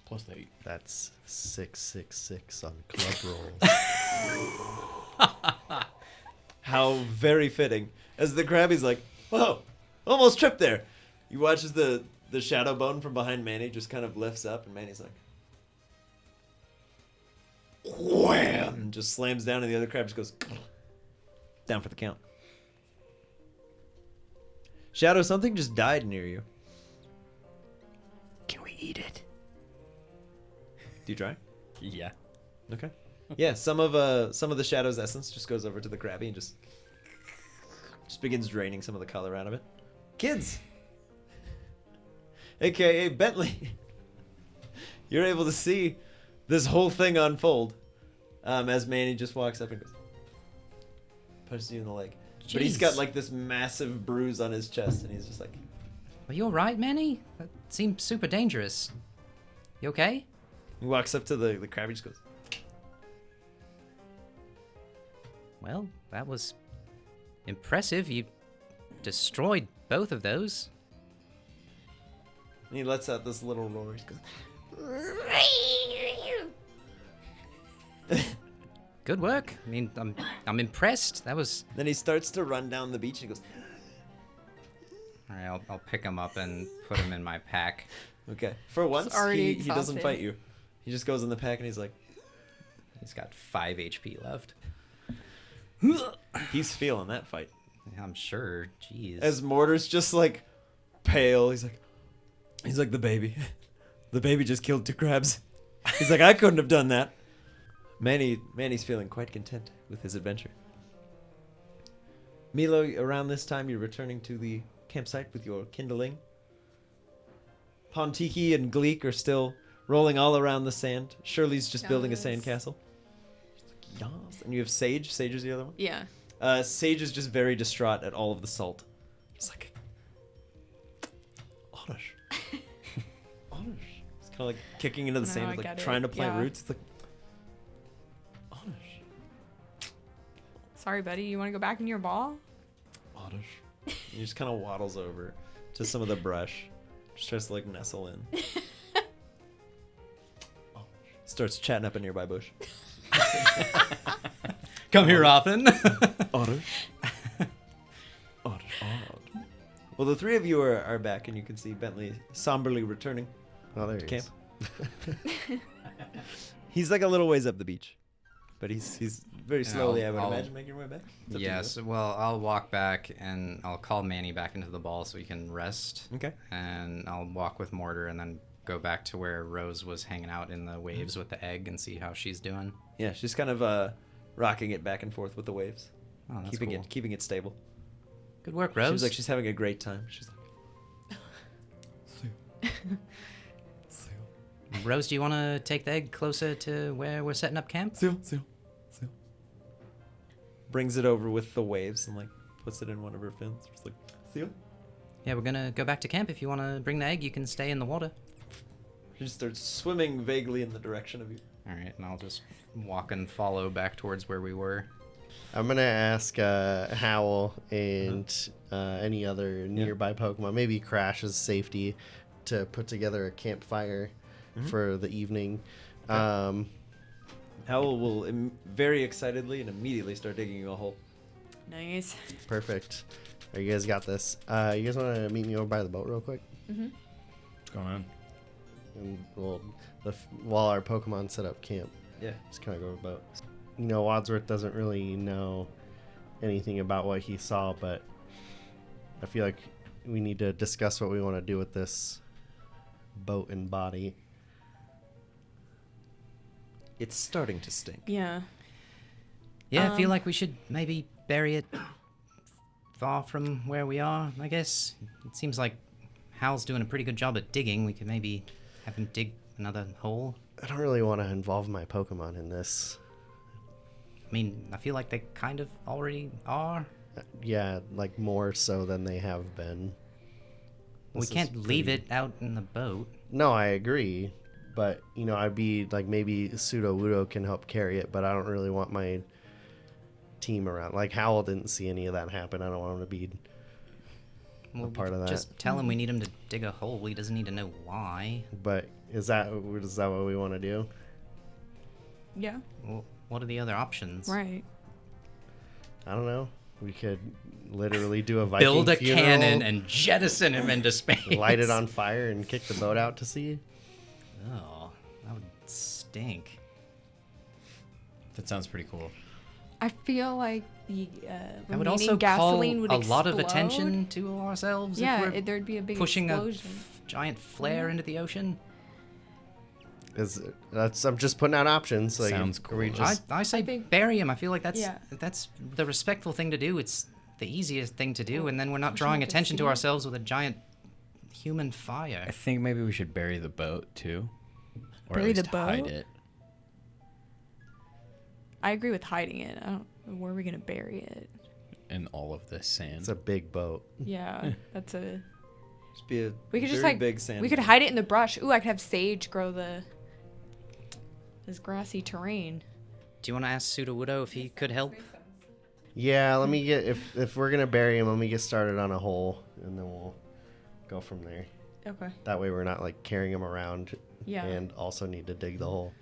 plus 8. that's 666 on club rolls. How very fitting. As the Krabby's like, whoa, almost tripped there. You watch as the shadow bone from behind Manny just kind of lifts up, and Manny's like, wham! And just slams down, and the other Krab just goes down for the count. Shadow, something just died near you. Can we eat it? Do you try? Yeah. Okay. Yeah, some of the shadow's essence just goes over to the Krabby and just begins draining some of the color out of it. Kids, aka Bentley, you're able to see this whole thing unfold as Manny just walks up and goes, punches you in the leg. But he's got Jeez. like this massive bruise on his chest, and he's just like, Are you alright, Manny? That seems super dangerous. You okay? he walks up to the Krabby, just goes, Well, that was impressive. You destroyed both of those. and he lets out this little roar. He goes, Good work. I mean, I'm impressed. That was. then he starts to run down the beach, and he goes, All right, I'll pick him up and put him in my pack. okay. For once, already he doesn't exhausted. fight you. He just goes in the pack, and he's like, He's got 5 HP left. he's feeling that fight. I'm sure. Jeez. As mortars just like pale. He's like the baby. The baby just killed 2 crabs. He's like, I couldn't have done that. Manny's feeling quite content with his adventure. Milo, around this time, you're returning to the campsite with your kindling. Pontiki and Gleek are still rolling all around the sand. Shirley's just building a Yes. sandcastle. Yes. And you have Sage. Sage is the other one. Yeah. Sage is just very distraught at all of the salt. Just like, Oddish. Oddish. It's kind of like kicking into the No, sand, I like get it. trying to plant Yeah. roots. It's like, Oddish. Sorry, buddy. You want to go back in your ball? Oddish. He just kind of waddles over to some of the brush. Just tries to like nestle in. Starts chatting up a nearby bush. Come here often. Otter. Odd. Well, the 3 of you are back, and you can see Bentley somberly returning Oh, there to he camp. is. He's like a little ways up the beach, but he's very Yeah, slowly, I would I'll- imagine, making your way back. It's up to you, Yes, well, I'll walk back and I'll call Manny back into the ball so he can rest. though. Okay. And I'll walk with Mortar and then go back to where Rose was hanging out in the waves with the egg and see how she's doing. Yeah, she's kind of rocking it back and forth with the waves, Oh, that's keeping cool. it stable. Good work, Seems Rose. like she's having a great time. She's like, Rose, do you want to take the egg closer to where we're setting up camp? seal. Brings it over with the waves and like puts it in one of her fins. Just like, seal. Yeah, we're gonna go back to camp. If you want to bring the egg, you can stay in the water. She just starts swimming vaguely in the direction of you. All right, and I'll just walk and follow back towards where we were. I'm gonna ask Howl and any other nearby Pokemon, maybe Crash's safety, to put together a campfire for the evening. Howl will very excitedly and immediately start digging you a hole. Nice. Perfect. All right, you guys got this. You guys want to meet me over by the boat real quick? What's going on? And while our Pokemon set up camp, Yeah. just kind of go to the boat. You know, Wadsworth doesn't really know anything about what he saw, but I feel like we need to discuss what we want to do with this boat and body. It's starting to stink. Yeah. Yeah, I feel like we should maybe bury it far from where we are, I guess. It seems like Hal's doing a pretty good job at digging. We could maybe have him dig another hole. I don't really want to involve my Pokemon in this. I mean, I feel like they kind of already are. Yeah, like more so than they have been. We This is can't leave pretty- it out in the boat. No, I agree. But, you know, I'd be like, maybe Sudowoodo can help carry it, but I don't really want my team around. Like, Howl didn't see any of that happen. I don't want him to be We'll part of that. Just tell him we need him to dig a hole. He doesn't need to know why. But is that what we want to do? Yeah. Well, what are the other options? Right. I don't know. We could literally do a Viking Build a funeral, cannon and jettison him into space. light it on fire and kick the boat out to sea. Oh, that would stink. That sounds pretty cool. I feel like the That would remaining also call gasoline would a lot of explode. attention to ourselves. Yeah, if we're there'd be a big pushing a explosion. giant flare into the ocean. I'm just putting out options. Like, Sounds are we cool. just I say think- bury him. I feel like that's Yeah. that's the respectful thing to do. It's the easiest thing to do, and then we're not push drawing him to attention to sea. ourselves with a giant human I fire. think maybe we should bury the boat too, or Bury at the least hide boat? it. I agree with hiding it. I don't. Where are we gonna bury it? In all of this sand. It's a big boat. Yeah, that's a. Just be a We could just very like big sand. we could hide it in the brush. Ooh, I could have Sage grow this grassy terrain. Do you want to ask Sudowoodo if he could help? Yeah, let me get if we're gonna bury him, let me get started on a hole, and then we'll go from there. Okay. That way, we're not like carrying him around, Yeah. and also need to dig the hole.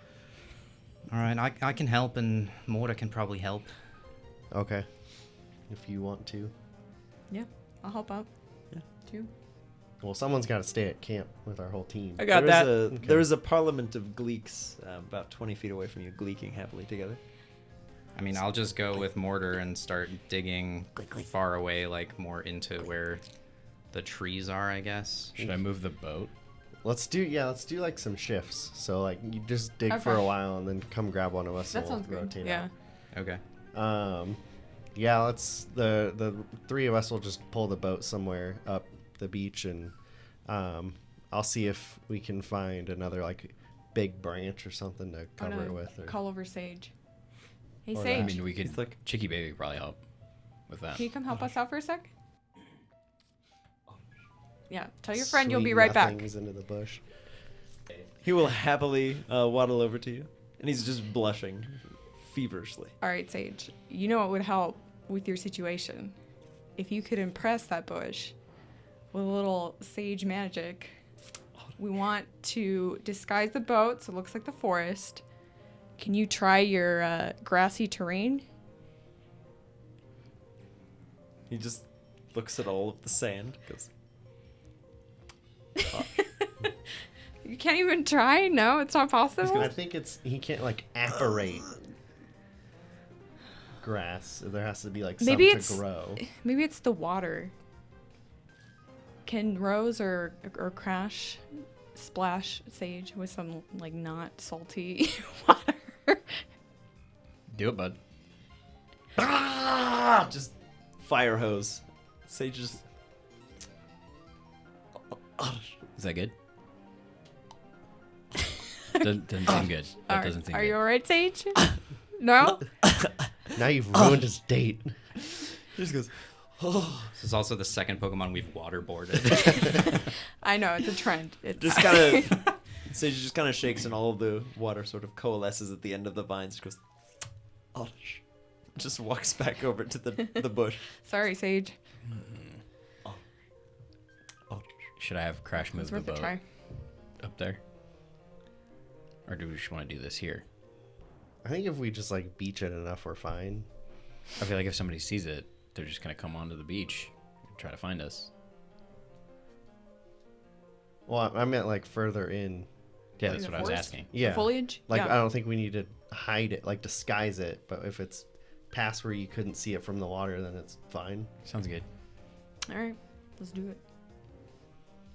All right, I can help, and Mortar can probably help. Okay, if you want to. Yeah, I'll help out. Yeah. Too. Well, someone's got to stay at camp with our whole team. I got There is that. Okay. There is a parliament of gleeks about 20 feet away from you, gleeking happily together. I mean, I'll just go with Mortar and start digging far away, like more into where the trees are, I guess. Should I move the boat? Let's do like some shifts. So like you just dig for Okay. a while and then come grab one of us. That and we'll sounds good. rotate Yeah. Okay. out. Yeah, let's the three of us will just pull the boat somewhere up the beach, and I'll see if we can find another like big branch or something to cover it with. Or, Call over Sage. Hey, Or Sage. I mean, we could. He's like- Chicky Baby could probably help with that. Can you come help us out for a sec? Yeah. Tell your friend you'll sweet be right back. nothings into the bush. He will happily waddle over to you, and he's just blushing feverishly. All right, Sage. You know what would help with your situation? If you could impress that bush with a little sage magic. We want to disguise the boat so it looks like the forest. Can you try your grassy terrain? He just looks at all of the sand. Goes, You can't even try? No, it's not possible? I think he can't like apparate grass. There has to be like Maybe some it's- to grow. Maybe it's the water. Can Rose or Crash splash Sage with some like not salty water? Do it, bud. just fire hose. Sage just. Is that good? Doesn't seem good. That doesn't seem Are good. you alright, Sage? No? Now you've ruined his date. He just goes. This is also the second Pokemon we've waterboarded. I know, it's a trend. It's Just kind of. Sage just kind of shakes, and all of the water sort of coalesces at the end of the vines. She goes. Oddish. Just walks back over to the bush. Sorry, Sage. Should I have Crash move It's the worth a boat try. up there? Or do we just want to do this here? I think if we just like beach it enough, we're fine. I feel like if somebody sees it, they're just going to come onto the beach and try to find us. Well, I meant like further in. Yeah, In that's the what I was forest? asking. Yeah. Foliage? Like Yeah. I don't think we need to hide it, like disguise it. But if it's past where you couldn't see it from the water, then it's fine. Sounds good. Alright, let's do it.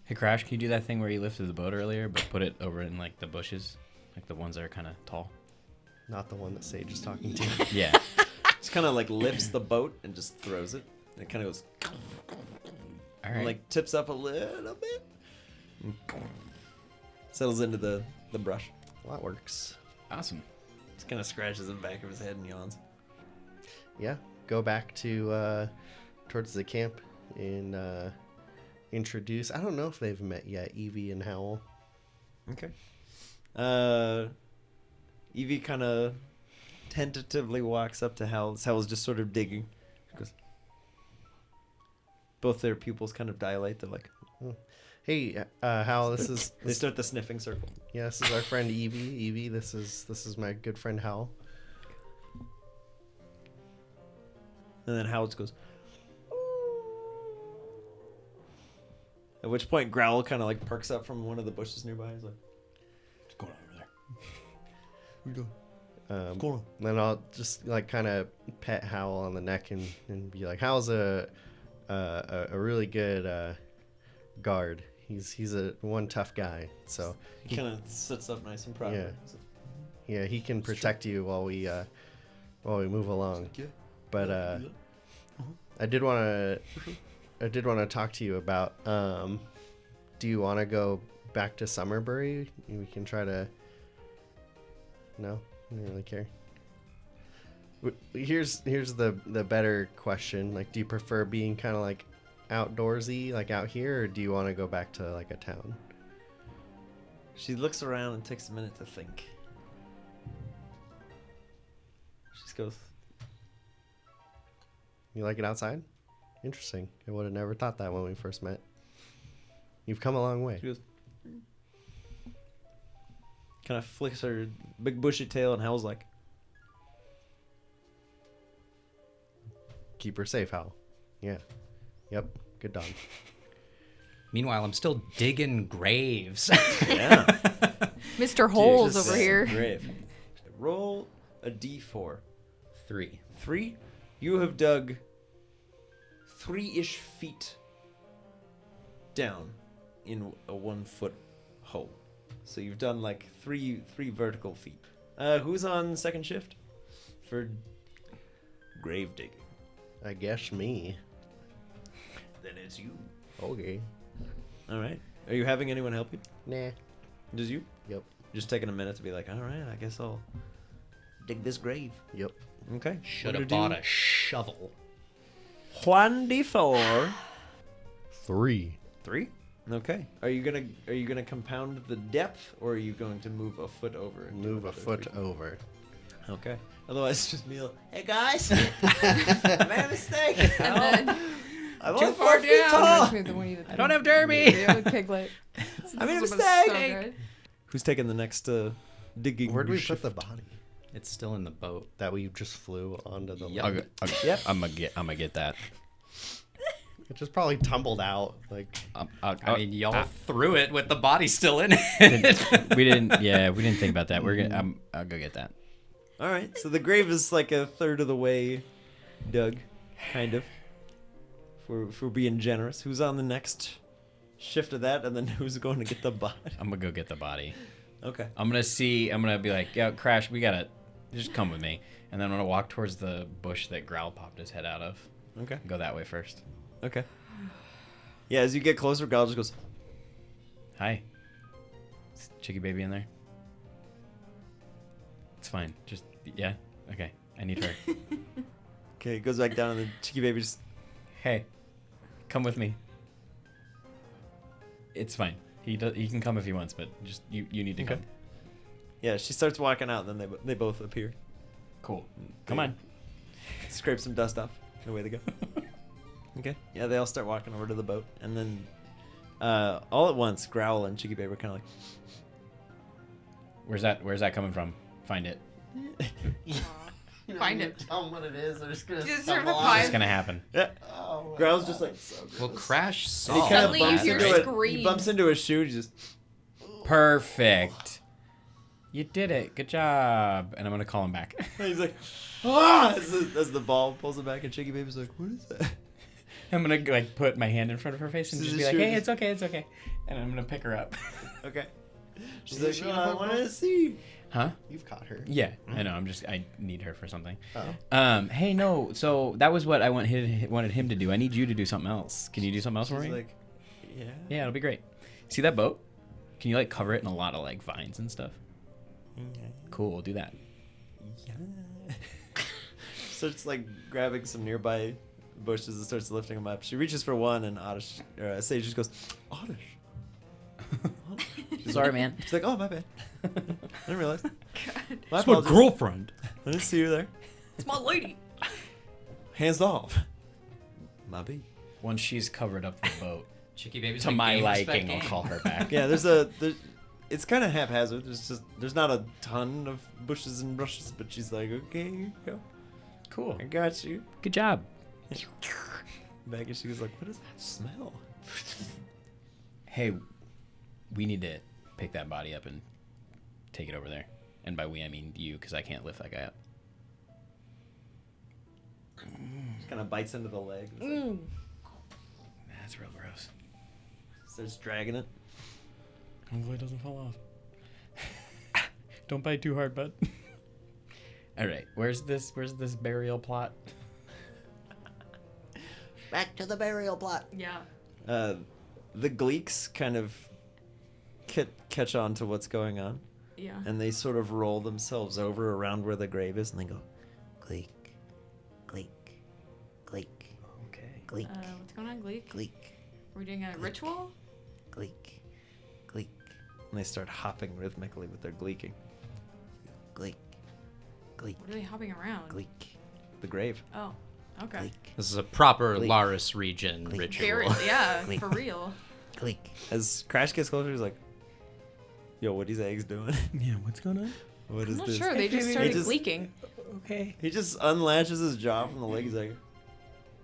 Hey, Crash, can you do that thing where you lifted the boat earlier, but put it over in like the bushes? Like the ones that are kind of tall? Not the one that Sage is talking to. Yeah. Just kind of like lifts the boat and just throws it. And it kind of goes. All And right. like tips up a little bit. And settles into the brush. Well, that works. Awesome. Just kind of scratches the back of his head and yawns. Yeah. Go back to towards the camp and introduce. I don't know if they've met yet, Evie and Howl. Okay. Evie kind of tentatively walks up to Hal. Hal's just sort of digging. She goes. Both their pupils kind of dilate. They're like. Hey, Howl, this is They start the sniffing circle. yeah, this is our friend Evie. Evie, this is my good friend Howl. And then Hal just goes. At which point Growl kind of like perks up from one of the bushes nearby. He's like, "What's going on over there? What are you doing? What's going on?" Then I'll just like kind of pet Howl on the neck and be like, Howl's a really good guard. He's a one tough guy. So He kind of sits up nice and proud. Yeah. He's like, yeah, he can protect you while we move along. "Yeah, But yeah, yeah." I did want to talk to you about. Do you want to go back to Summerbury? We can try to. No, I don't really care. Here's the better question. Like, do you prefer being kind of like outdoorsy, like out here, or do you want to go back to like a town? She looks around and takes a minute to think. She just goes, You like it outside? Interesting. I would have never thought that when we first met. You've come a long way. she goes, kind of flicks her big bushy tail, and Hal's like, Keep her safe, Hal. Yeah. Yep. Good dog. Meanwhile, I'm still digging graves. yeah. Mr. Holes Just over here. Grave. Roll a d4. 3. 3. You have dug 3-ish feet down in a 1 foot hole. So you've done like three vertical feet. Who's on second shift for grave digging? I guess me. Then it's you. Okay. All right. Are you having anyone help you? Nah. Just you? Yep. Just taking a minute to be like, all right, I guess I'll dig this grave. Yep. Okay. Should have bought a shovel. 1d4. 3. 3. Okay. Are you gonna compound the depth, or are you going to move a foot over? and do Move a another foot 3? over. Okay. Otherwise, it's just me. Like, hey guys, I made a mistake. And then I'm too only far 4 feet down. tall. Reminds me of the Winnie the I don't have Pooh Derby. video with Piglet. I made a This was mistake. so good. Who's taking the next digging? Where do we shift? put the body? It's still in the boat. That we just flew onto the Yep. lake. Yep. I'm gonna get that. It just probably tumbled out. Like, I mean, y'all threw it with the body still in it. we didn't. Yeah, we didn't think about that. We're gonna. I'll go get that. All right. So the grave is like a third of the way dug, kind of. If we're being generous. Who's on the next shift of that, and then who's going to get the body? I'm gonna go get the body. Okay. I'm gonna be like, yeah, Crash, we gotta just come with me, and then I'm gonna walk towards the bush that Growl popped his head out of. Okay. Go that way first. Okay. Yeah, as you get closer, Gal just goes, Hi. Is Chicky Baby in there? It's fine. Just yeah. Okay. I need her. okay, it goes back down, and the Chicky Baby just, Hey, come with me. It's fine. He can come if he wants, but just you need to Okay. come. yeah, she starts walking out, and then they both appear. Cool. Come They on. Scrape some dust off, and away they go. Okay. Yeah, they all start walking over to the boat, and then all at once, Growl and Chicky Baby are kind of Where's that coming from? Find it. Find it. Tell them what it is. They're just gonna Just stumble sort of on find- It's it. gonna happen. yeah. Oh, Growl's just like, Well, Crash saw he kind of Suddenly you bumps hear into it. He screams. bumps into a shoe. He just Perfect. You did it. Good job. And I'm gonna call him back. he's like, ah! As the ball pulls it back, and Chicky Baby's like, what is that? I'm gonna like put my hand in front of her face and This just is be like, true. "Hey, it's okay, it's okay," and I'm gonna pick her up. Okay. She's Is like, she oh, in a I Pokemon? wanted to see. Huh? You've caught her. Yeah, I know. I need her for something. Oh. Hey, no. So that was what I wanted him to do. I need you to do something else. Can you do something else for She's me? like, yeah. Yeah, it'll be great. See that boat? Can you like cover it in a lot of like vines and stuff? Cool. We'll do that. Yeah. Starts like grabbing some nearby bushes and starts lifting them up. She reaches for one, and Sage just goes, Oddish. Sorry, man. She's like, oh, my bad. I didn't realize. My It's my apologies. girlfriend. I didn't see you there. It's my lady. Hands off. My B. Once she's covered up the boat, Chicky Baby's to like, my "Game, respect, liking, I'll game." call her back. Yeah, it's kind of haphazard. There's not a ton of bushes and brushes, but she's like, okay, here you go. Cool. I got you. Good job. Back, and she was like, what is that smell? Hey, we need to pick that body up and take it over there. And by we, I mean you, because I can't lift that guy up. Kind of bites into the leg. It's like, That's real gross. starts dragging it. Hopefully it doesn't fall off. Don't bite too hard, bud. All right, where's this burial plot? Back to the burial plot. Yeah. The Gleeks kind of catch on to what's going on, Yeah. and they sort of roll themselves over around where the grave is, and they go, Gleek. Gleek. Gleek. okay. Gleek. What's going on, Gleek? Gleek. We're doing a ritual? Gleek. Gleek. And they start hopping rhythmically with their gleeking. Gleek. Gleek. What are they hopping around? Gleek. The grave. Oh, okay. Gleek. This is a proper Gleek. Laris region Gleek. ritual. Very, yeah, Gleek. for real. Gleek. As Crash gets closer, he's like, yo, what these eggs doing? Yeah, what's going on? What I'm is not this? sure. They just He started just- leaking. Okay. He just unlatches his jaw from the leg. He's like,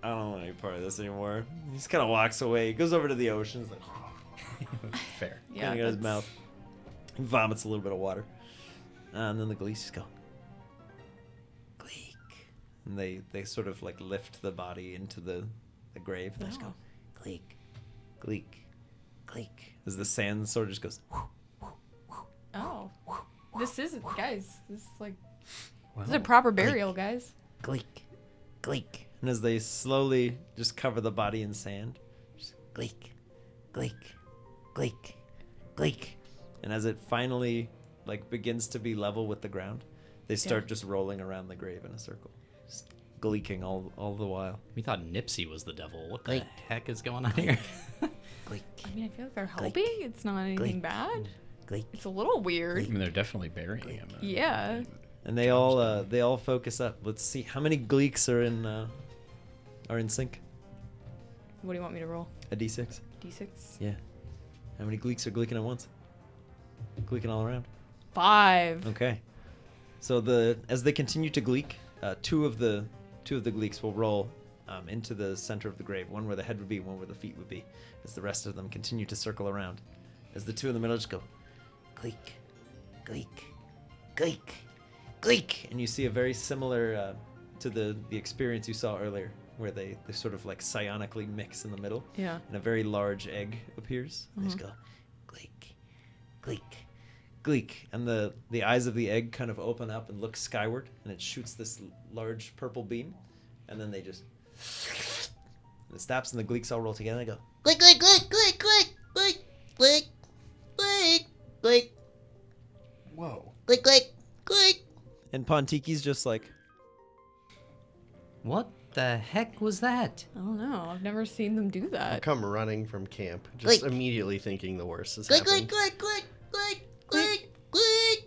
I don't want any part of this anymore. He just kind of walks away. He goes over to the ocean. He's like, Fair. Yeah. getting out his that's- mouth. He vomits a little bit of water. And then the Gleeks just go, Gleek. and they sort of like lift the body into the grave. They just go, Oh. Gleek. Gleek. Gleek. as the sand sort of just goes. Oh. This is, guys, this is like, this is a proper burial, guys. Gleek. Gleek. And as they slowly just cover the body in sand, Gleek. Gleek. Gleek. Gleek. and as it finally like begins to be level with the ground, they start just rolling around the grave in a circle, just gleeking all the while. We thought Nipsey was the devil. What the Gleek. heck is going on here? Gleek. I mean, I feel like they're helping. It's not anything Gleek. bad. Gleek. It's a little I weird. mean, they're definitely burying him. Yeah. And they all focus up. Let's see how many gleeks are in sync. What do you want me to roll? A d6. D6? Yeah. How many gleeks are gleeking at once? Gleeking all around. 5. Okay. So as they continue to gleek, two of the gleeks will roll into the center of the grave, one where the head would be, one where the feet would be, as the rest of them continue to circle around. As the two in the middle just go, Gleek. Gleek. Gleek. Gleek. and you see a very similar to the experience you saw earlier, where they sort of like psionically mix in the middle, Yeah. and a very large egg appears. They just go, Gleek. Gleek. gleek, and the eyes of the egg kind of open up and look skyward, and it shoots this large purple beam, and then they just the snaps and the gleeks all roll together and they go, Gleek. Gleek. Gleek. Gleek. Gleek. Gleek. Gleek. Gleek. Gleek. Whoa. Gleek. Gleek. Gleek. and Pontiki's just like, What the heck was that? I don't know. I've never seen them do I that. come running from camp, just Gleek. immediately thinking the worst is Gleek. happening. Gleek. Gleek. Gleek. Gleek. Gleek.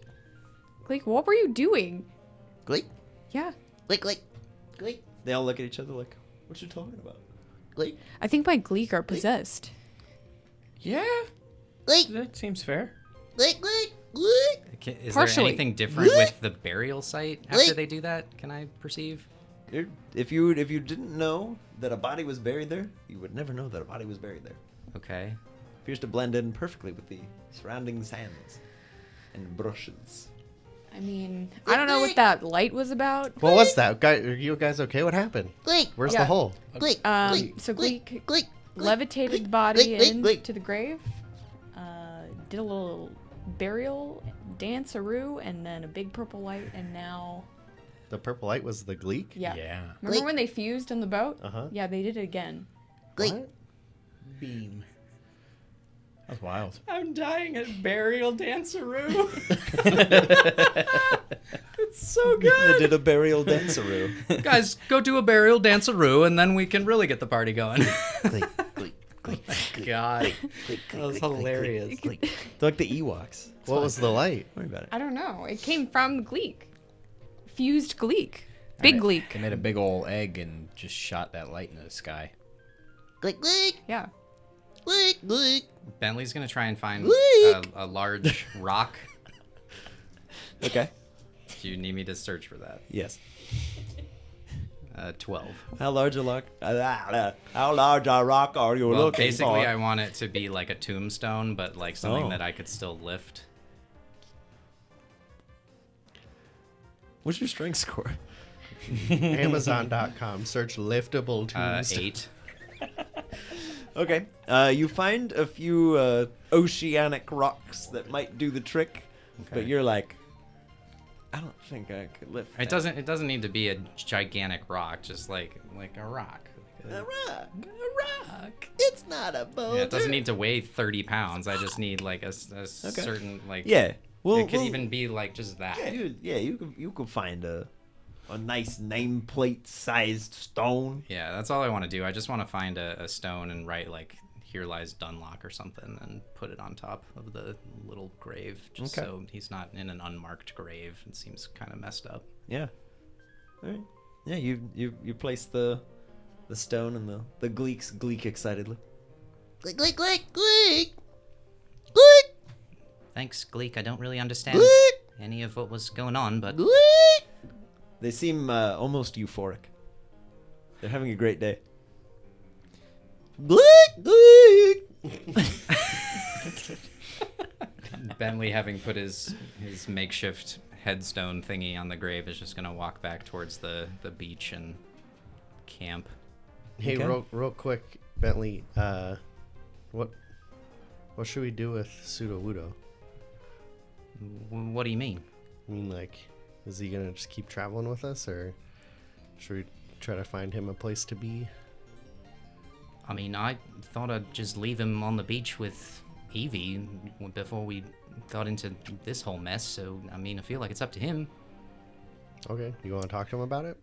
Gleek, what were you doing? Gleek. Yeah. Gleek. Gleek. Gleek. they all look at each other like, what you talking about? Gleek. I think my Gleek are possessed. Yeah, Gleek. that seems fair. Gleek. Gleek. Gleek. Is Partially. there anything different with the burial site after Wait. they do that? Can I perceive? If you didn't know that a body was buried there, you would never know that a body was buried there. Okay. Appears to blend in perfectly with the surrounding sands and brushes. I mean, I don't know what that light was about. What was that? Guy, are you guys okay? What happened? Gleek. Where's Yeah. the hole? Gleek. So Gleek Gleek. levitated the Gleek. body Gleek. Gleek. in Gleek. to the grave, did a little burial dance-a-roo, and then a big purple light, and now, The purple light was the Gleek? yeah. Yeah. Remember Gleek. when they fused on the boat? Uh-huh. Yeah, they did it again. Gleek. What? Beam. That's wild. I'm dying at burial danceroo. It's so They did a burial danceroo. Guys, go do a burial danceroo, and then we can really get the party going. Gleek. Gleek. Gleek. God, Gleek. that was hilarious. Gleek. They're like the Ewoks. What was the light? Don't worry about it. I don't know. It came from the Gleek. Fused Gleek. Big They Gleek. made a big old egg and just shot that light into the sky. Gleek. Gleek. Yeah. Gleek. Gleek. Bentley's gonna try and find Weak. a large rock. Okay. Do you need me to search for that? Yes. 12. How large a rock? How large a rock are you Well, looking basically, for? I want it to be like a tombstone, but like something Oh. that I could still lift. What's your strength score? Amazon.com. Search liftable tombstone. 8. Okay. You find a few oceanic rocks that might do the trick, but Okay. you're like, I don't think I could lift. It doesn't need to be a gigantic rock, just like a rock. A rock. A rock. It's not a boulder. Yeah, it doesn't need to weigh 30 pounds. I just need like a certain like. Yeah. Well, It could even be like just that. you could find a nice nameplate sized stone. Yeah, that's all I want to do. I just want to find a stone and write like "Here lies Dunlock" or something, and put it on top of the little grave, just Okay. so he's not in an unmarked grave. It seems kind of messed up. Yeah. All right. Yeah, you place the stone and the gleeks gleek excitedly. Gleek. Gleek. Gleek. Gleek. Gleek. Thanks, Gleek. I don't really understand Gleek. any of what was going on, but Gleek. They seem almost euphoric. They're having a great day. Gleek. Gleek. Bentley, having put his makeshift headstone thingy on the grave, is just gonna walk back towards the beach and camp. Hey, Okay. real quick, Bentley. What What should we do with Sudowoodo? What do you mean? I mean, like, is he gonna just keep traveling with us, or should we try to find him a place to be? I mean, I thought I'd just leave him on the beach with Evie before we got into this whole mess, so, I mean, I feel like it's up to him. Okay, you want to talk to him about it?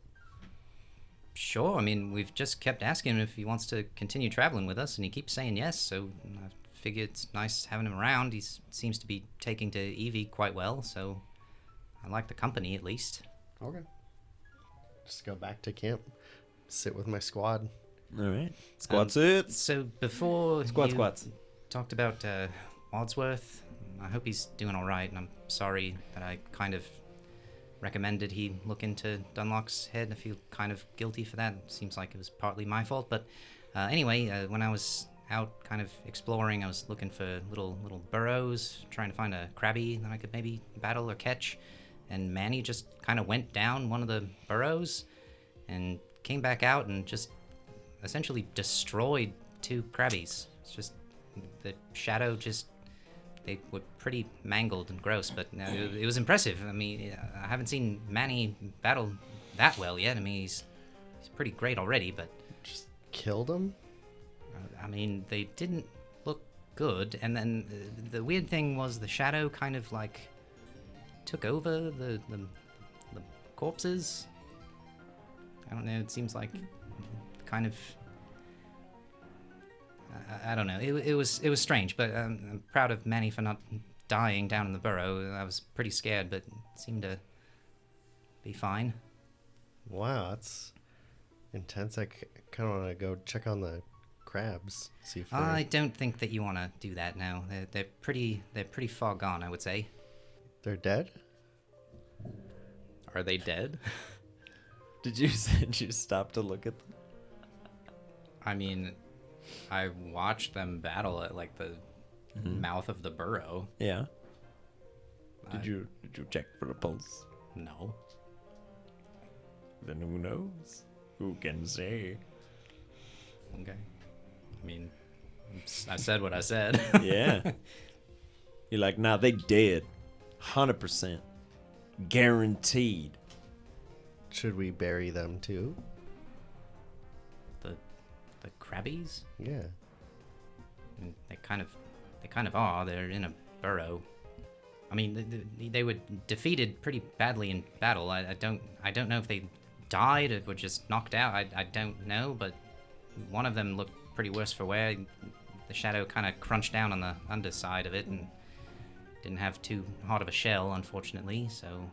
Sure, I mean, we've just kept asking him if he wants to continue traveling with us, and he keeps saying yes, so I figure it's nice having him around. He seems to be taking to Evie quite well, so I like the company at least. Okay. Just go back to camp, sit with my squad. All right. Squad sits. So before Squats. talked about Wadsworth, I hope he's doing all right, and I'm sorry that I kind of recommended he look into Dunlock's head. I feel kind of guilty for that. It seems like it was partly my fault, but anyway, when I was out kind of exploring, I was looking for little burrows, trying to find a crabby that I could maybe battle or catch, and Manny just kind of went down one of the burrows and came back out and just essentially destroyed 2 crabbies. It's just the shadow just, they were pretty mangled and gross, but it was impressive. I mean, I haven't seen Manny battle that well yet. I mean, he's pretty great already, but Just killed him? I mean, they didn't look good. And then the weird thing was the shadow kind of like took over the corpses. I don't know. It seems like kind of. I don't know. It was strange, but I'm proud of Manny for not dying down in the burrow. I was pretty scared, but it seemed to be fine. Wow, that's intense. I kind of want to go check on the crabs. See if I don't think that you want to do that now. They're pretty far gone, I would say. they're dead. Are they dead? Did you stop to look at them? I mean, I watched them battle at like the mouth of the burrow. Yeah. Did you check for the pulse? No. Then who knows? Who can say? Okay. I mean, I said what I said. Yeah. You're like, nah, they dead. 100%. Guaranteed. Should we bury them too? The crabbies? Yeah. I mean, they kind of are. They're in a burrow. I mean, they were defeated pretty badly in battle. I don't know if they died or were just knocked out. I don't know, but one of them looked pretty worse for wear. The shadow kind of crunched down on the underside of it and didn't have too hard of a shell, unfortunately, so...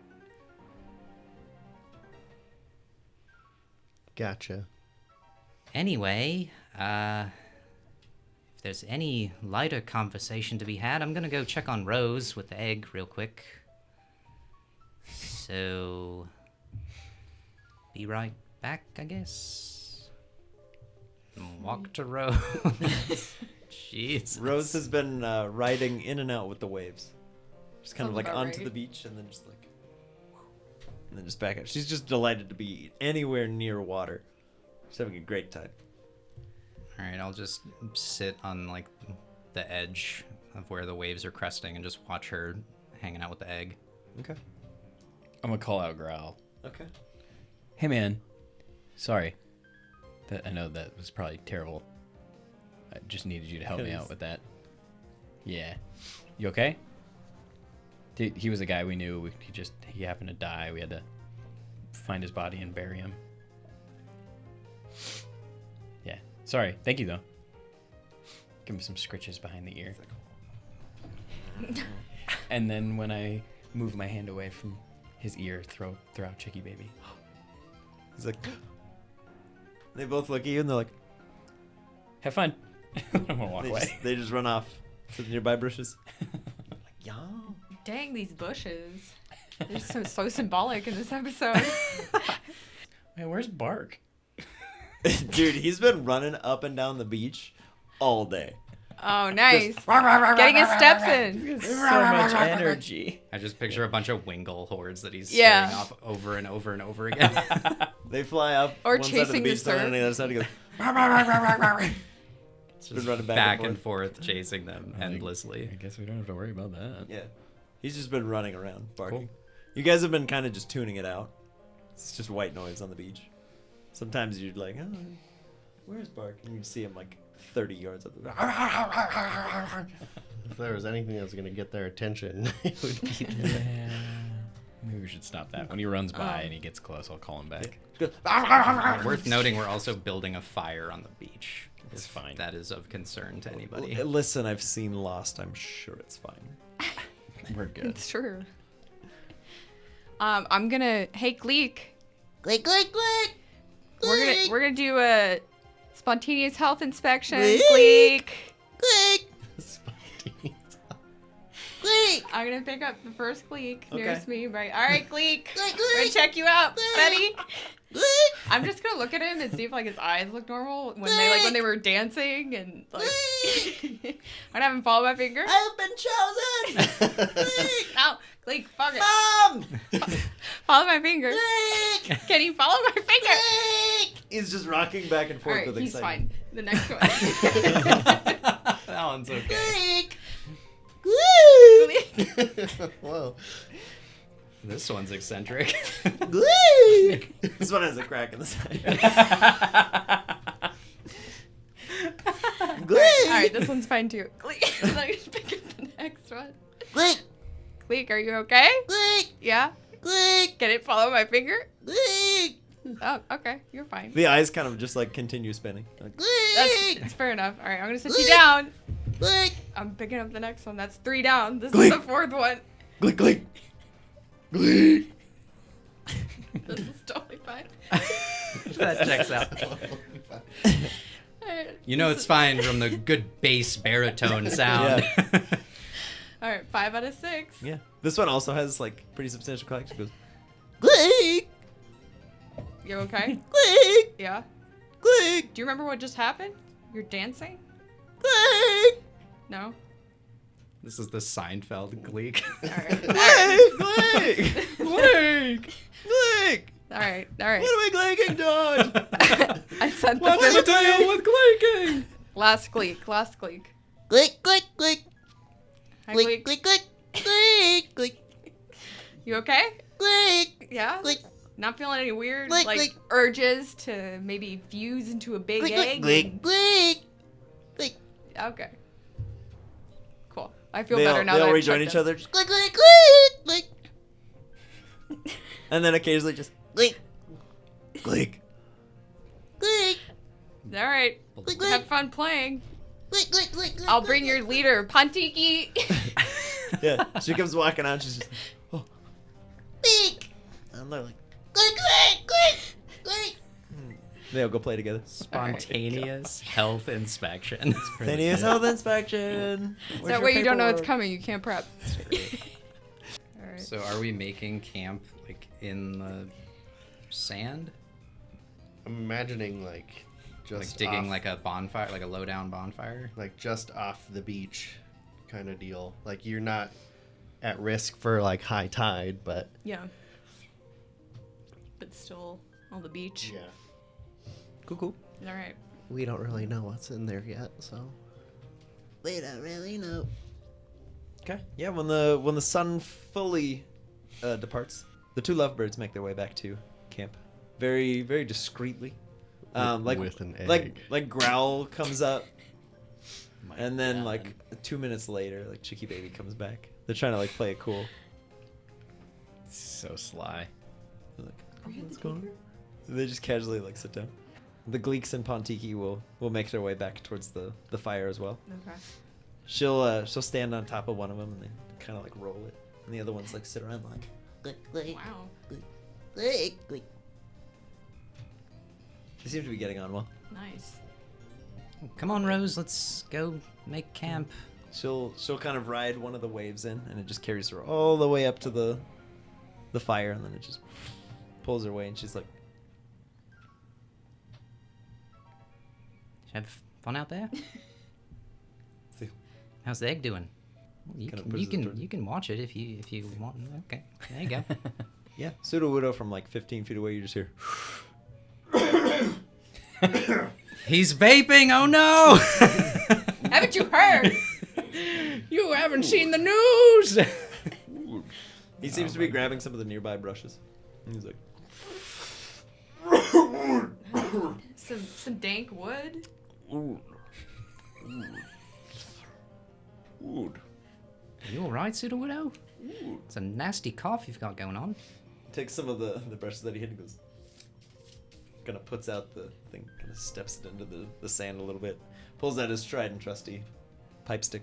Gotcha. Anyway, if there's any lighter conversation to be had, I'm gonna go check on Rose with the egg real quick. So... be right back, I guess? Walk to Rose. Jeez. Rose has been riding in and out with the waves. Just kind of Sounds like about onto right. the beach and then just like... and then just back out. She's just delighted to be anywhere near water. She's having a great time. Alright, I'll just sit on like the edge of where the waves are cresting and just watch her hanging out with the egg. Okay. I'm gonna call out Growl. Okay. Hey man, sorry. I know that was probably terrible. I just needed you to help me out with that. Yeah. You okay? He was a guy we knew. He happened to die. We had to find his body and bury him. Yeah. Sorry. Thank you though. Give him some scritches behind the ear. And then when I move my hand away from his ear, throw out Chicky Baby. He's like... They both look at you and they're like... Have fun. I'm gonna walk away. They just run off to the nearby bushes. Dang, these bushes. They're so symbolic in this episode. Man, where's Bark? Dude, he's been running up and down the beach all day. Oh, nice. Getting his steps in. So much energy. I just picture a bunch of Wingull hordes that he's Yeah. scaring off over and over and over again. They fly up Or one side of the chasing the beach, then on surf. the other side he goes... He's been running back and forth, chasing them I think- endlessly. I guess we don't have to worry about that. Yeah. He's just been running around, barking. Cool. You guys have been kind of just tuning it out. It's just white noise on the beach. Sometimes you're like, oh, where's Bark? And you see him like 30 yards up the If there was anything that was going to get their attention, it would be that. Yeah. Maybe we should stop that. When he runs by and he gets close, I'll call him back. Worth noting, we're also building a fire on the beach. It's fine. That is of concern to anybody. Listen, I've seen Lost. I'm sure it's fine. We're good. It's true. I'm gonna. Hey, Gleek. Click, click, click. We're gonna do a spontaneous health inspection. Gleek. Gleek. Click, click. I'm gonna pick up the first Gleek Okay. nearest me. Right. All right, Gleek. Click, We're gonna click. check you out, buddy. Click. I'm just gonna look at him and see if like his eyes look normal when they were dancing and like. I'm gonna have him follow my finger. I've been chosen. Click. Oh, Gleek, fuck it. Mom. Follow my finger. Click. Can you follow my finger? Click. He's just rocking back and All forth right, with he's excitement. fine. The next one. That one's okay. Click. Click. Whoa. This one's eccentric. Click. This one has a crack in the side. Click. All right, this one's fine too. Gleek. Let me just pick up the next one. Click. Gleek, are you okay? Click. Yeah. Click. Can it follow my finger? Click. Oh, okay. You're fine. The eyes kind of just like continue spinning. Like, That's Click. fair enough. All right, I'm gonna sit you down. Click. I'm picking up the next one. That's 3 down. This Gleek. is the 4th one. click, click. Click. This is totally fine. That checks out. All right. You know it's fine from the good bass baritone sound. All right, 5 out of 6. Yeah. This one also has like pretty substantial cracks. It goes, Click. You okay? Click. Yeah. Click. Do you remember what just happened? You're dancing? Click. No. This is the Seinfeld Gleek. All right. All right. click, click, click. All right. All right. What are we clicking, Dodge? I sent the What's the fifth. deal with gleeking? Last Gleek. Last Gleek. Click. Click. Click. Hi, Click. Gleek. Click. Click. Click. Click. You okay? Click. Yeah? Click. Not feeling any weird Click, like click. urges to maybe fuse into a big Click. egg? Click. Click. Click. Okay. Cool. I feel They better all, now they that all I've rejoin checked each them. other, just Click. Click. Click. Click. and then occasionally just Click. click. Click. All right. Click. Have Click. fun playing. Click. Click. Click. I'll bring your leader, Pantiki. Yeah. She comes walking out. She's just, oh. Click. And they're like, Click. Click. Click. Click. they all go play together. Spontaneous health inspection. Spontaneous health inspection. Where's That your way you don't know what's paperwork? coming. You can't prep. All right. So are we making camp like in the sand? I'm imagining like just Like digging off, like a bonfire, like a low down bonfire? like just off the beach kind of deal. Like you're not at risk for like high tide, but Yeah. But still on the beach. yeah, Cool. All right. we don't really know what's in there yet. So We don't really know. Okay. Yeah. When the sun fully departs, the 2 lovebirds make their way back to camp, very very discreetly. Like with an egg. like Growl comes up, My and then God. like 2 minutes later, like Chicky Baby comes back. They're trying to like play it cool. So sly. They're like, what's going on? They just casually like sit down. The Gleeks and Pontiki will make their way back towards the fire as well. Okay. She'll stand on top of one of them and then kind of like roll it, and the other ones like sit around like. Click. Click. Wow. Click. Click. They seem to be getting on well. Nice. Come on, Rose, let's go make camp. She'll kind of ride one of the waves in, and it just carries her all the way up to the fire, and then it just pulls her away, and she's like, Have fun out there. See. How's the egg doing? You Kinda can, pushes you it can towards- you can watch it if you want. Okay, there you go. yeah, Pseudo Widow from like 15 feet away. You just hear. He's vaping. Oh no! Haven't you heard? You haven't seen the news. He seems to be grabbing some of the nearby brushes. And he's like, Some dank wood. wood. Are you alright, Pseudo Widow? It's a nasty cough you've got going on. Takes some of the brushes that he hit and goes, kind of puts out the thing, kind of steps it into the sand a little bit, pulls out his tried and trusty pipe stick.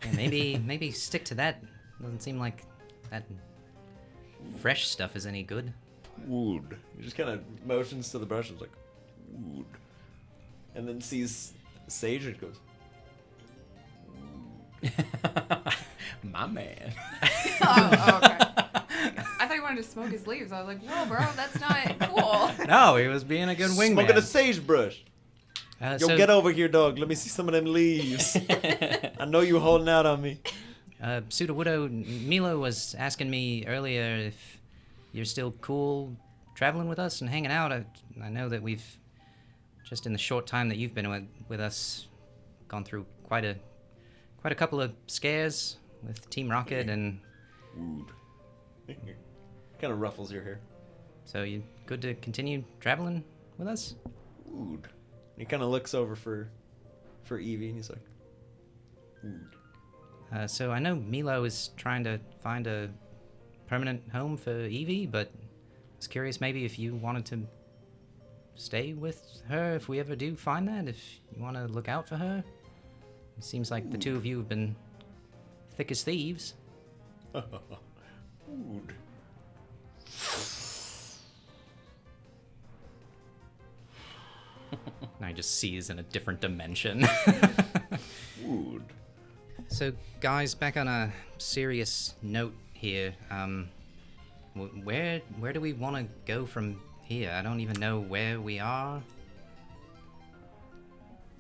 Yeah, maybe stick to that. Doesn't seem like that fresh stuff is any good. Wood. He just kind of motions to the brushes like, wood. And then sees Sage and goes, My man. Oh, okay. I thought he wanted to smoke his leaves. I was like, whoa, bro, that's not cool. No, he was being a good wingman. smoking a sagebrush. Yo, So, get over here, dog. Let me see some of them leaves. I know you holding out on me. Pseudo Widow, Milo was asking me earlier if you're still cool traveling with us and hanging out. I know that we've, just in the short time that you've been with us, gone through quite a couple of scares with Team Rocket, and Kind of ruffles your hair. so you good to continue traveling with us? Wood. He kind of looks over for Evie, and he's like, wood. So I know Milo is trying to find a permanent home for Evie, but I was curious maybe if you wanted to stay with her if we ever do find that, if you want to look out for her. It seems like the two of you have been thick as thieves. Wood. And I just sees in a different dimension. Wood. So, guys, back on a serious note here. Where do we want to go from here? I don't even know where we are.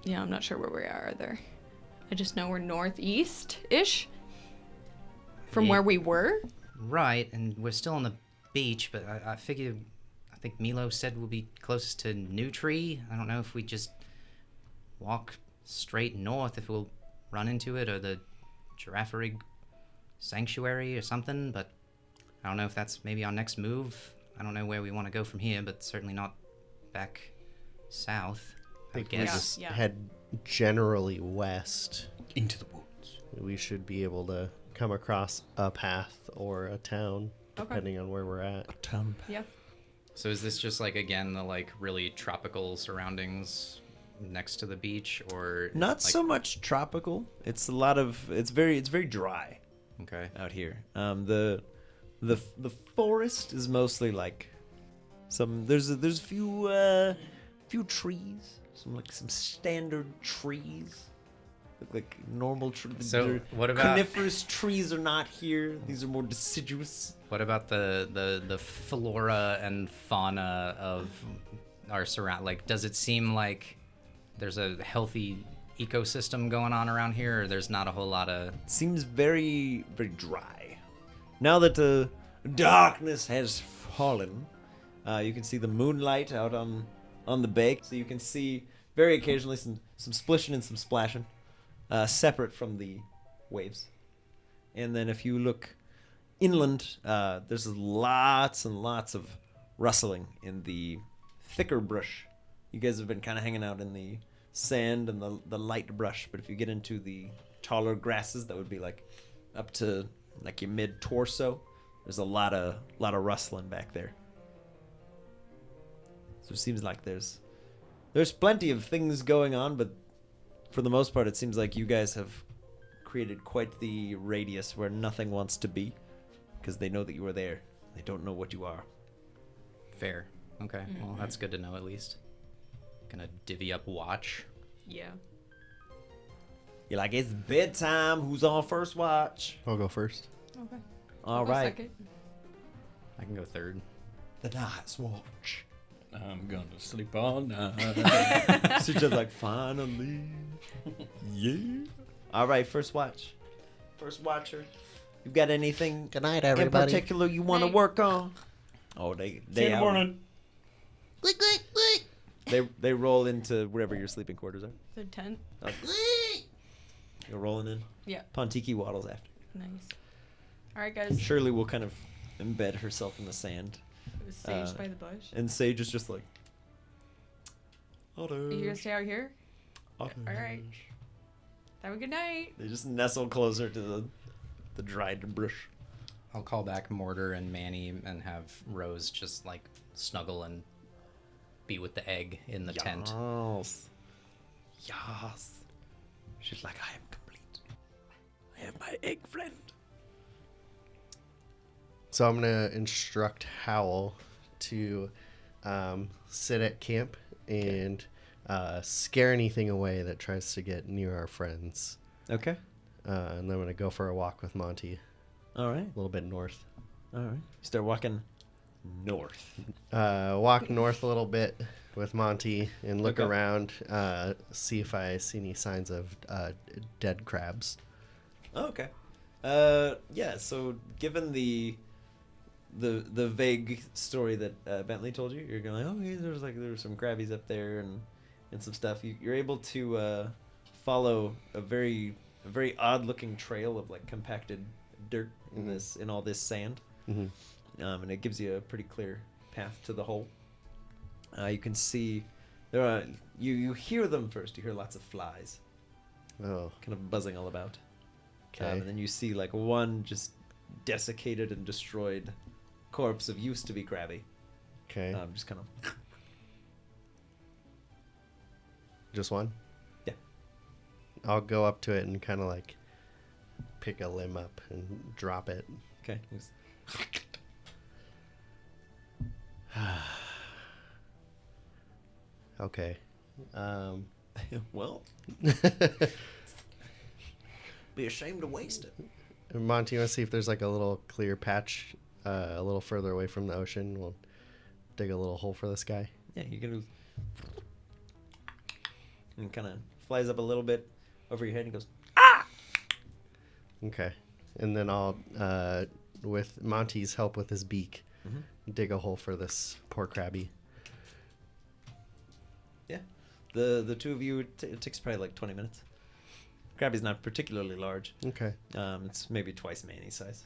Yeah, I'm not sure where we are either. I just know we're northeast-ish from Yeah. where we were. Right, and we're still on the beach, but I think Milo said we'll be closest to New Tree. I don't know if we just walk straight north, if we'll run into it, or the Giraffarig Sanctuary or something, but I don't know if that's maybe our next move. I don't know where we want to go from here, but certainly not back south, I think we guess. just Yeah. head generally west. Into the woods. We should be able to come across a path or a town, depending on where we're at. Town. Yeah. So is this just like, again, the like really tropical surroundings next to the beach, or Not like, so much tropical. It's a lot of. It's very dry okay? out here. The forest is mostly like some. There's a few trees. Some standard trees. Look like normal trees. So what about- coniferous trees? Are not here. These are more deciduous. What about the flora and fauna of our surround? Like, does it seem like there's a healthy ecosystem going on around here, or there's not a whole lot of? Seems very dry. Now that the darkness has fallen, you can see the moonlight out on the bay. So you can see very occasionally some splishing and some splashing, separate from the waves. And then if you look inland, there's lots and lots of rustling in the thicker brush. You guys have been kind of hanging out in the sand and the light brush, but if you get into the taller grasses, that would be like up to like your mid torso. There's a lot of rustling back there. So it seems like there's plenty of things going on, but for the most part, it seems like you guys have created quite the radius where nothing wants to be, because they know that you are there. They don't know what you are. Fair. Okay. Well, that's good to know at least. Gonna divvy up watch. Yeah. You're like, it's bedtime. Who's on first watch? I'll go first. Okay. All I'll go right. second. I can go third. The night's watch. I'm gonna sleep all night. So just like, finally. Yeah. All right, first watch. First watcher. You got anything Good night, in everybody. particular you want to Night. work on? Oh, they out. They roll into wherever your sleeping quarters are. The tent. You're rolling in. Yeah. Pontiki waddles after. Nice. All right, guys. Shirley will kind of embed herself in the sand. It was staged by the bush. And Sage is just like, Otto. You gonna stay out here? Otto. All right. Have a good night. They just nestle closer to the dried brush. I'll call back Mortar and Manny and have Rose just like snuggle and be with the egg in the tent. Yes. Yes. She's like, I am complete. I have my egg friend. So I'm gonna instruct Howl to sit at camp and scare anything away that tries to get near our friends. Okay. And then I'm gonna go for a walk with Monty, All right. a little bit north. All right. You start walking north. Walk north a little bit with Monty and look Okay. around, see if I see any signs of dead crabs. Oh, okay. Yeah. So given the vague story that Bentley told you, you're going, oh, yeah, there were some crabbies up there and some stuff. You're able to follow a very odd looking trail of like compacted dirt in all this sand, and it gives you a pretty clear path to the hole. You can see there are you hear them first. You hear lots of flies, Oh, kind of buzzing all about. okay. And then you see like one just desiccated and destroyed corpse of used to be crabby. Okay. Just kind of. Just one? Yeah. I'll go up to it and kind of like pick a limb up and drop it. Okay. Just- Okay. well, be ashamed to waste it. Monty, you want to see if there's like a little clear patch a little further away from the ocean? We'll dig a little hole for this guy. Yeah, you can. And kind of flies up a little bit over your head and goes. Okay. And then I'll, with Monty's help with his beak, dig a hole for this poor crabby. Yeah. The two of you, it takes probably like 20 minutes. Crabby's not particularly large. Okay. It's maybe twice Manny's size.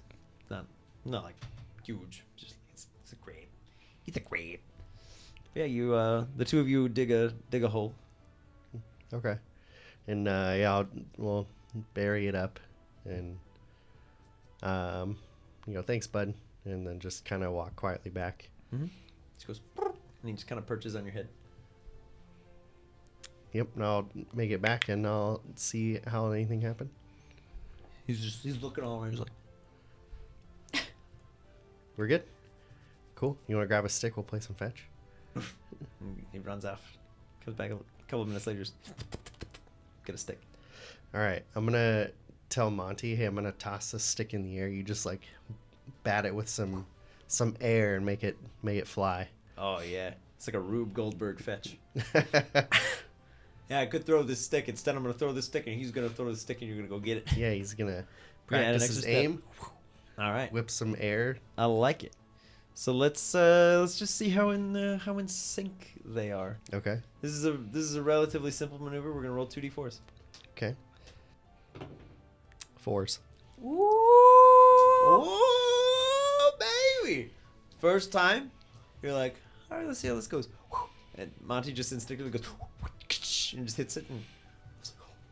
Not like huge. Just it's a grape. He's a grape. Yeah, you the two of you dig a hole. Okay. And yeah, we'll bury it up and thanks, bud. And then just kind of walk quietly back. Just goes and he just kind of perches on your head. Yep, and I'll make it back and I'll see how anything happened. He's looking all around. He's like, We're good? Cool. You want to grab a stick? We'll play some fetch. and he runs off. Comes back a couple of minutes later. Just get a stick. All right. I'm going to tell Monty, hey, I'm going to toss this stick in the air. You just like bat it with some air and make it fly. Oh yeah, it's like a Rube Goldberg fetch. Yeah, I could throw this stick. Instead, I'm going to throw this stick, and he's going to throw the stick, and you're going to go get it. Yeah, he's going to Yeah, an practice extra his step. aim, All right, whip some air. I like it. So let's just see how in sync they are. Okay. This is a relatively simple maneuver. We're going to roll 2d4s. Okay. 4s. Oh, baby! First time, you're like, all right, let's see how this goes. And Monty just instinctively goes and just hits it and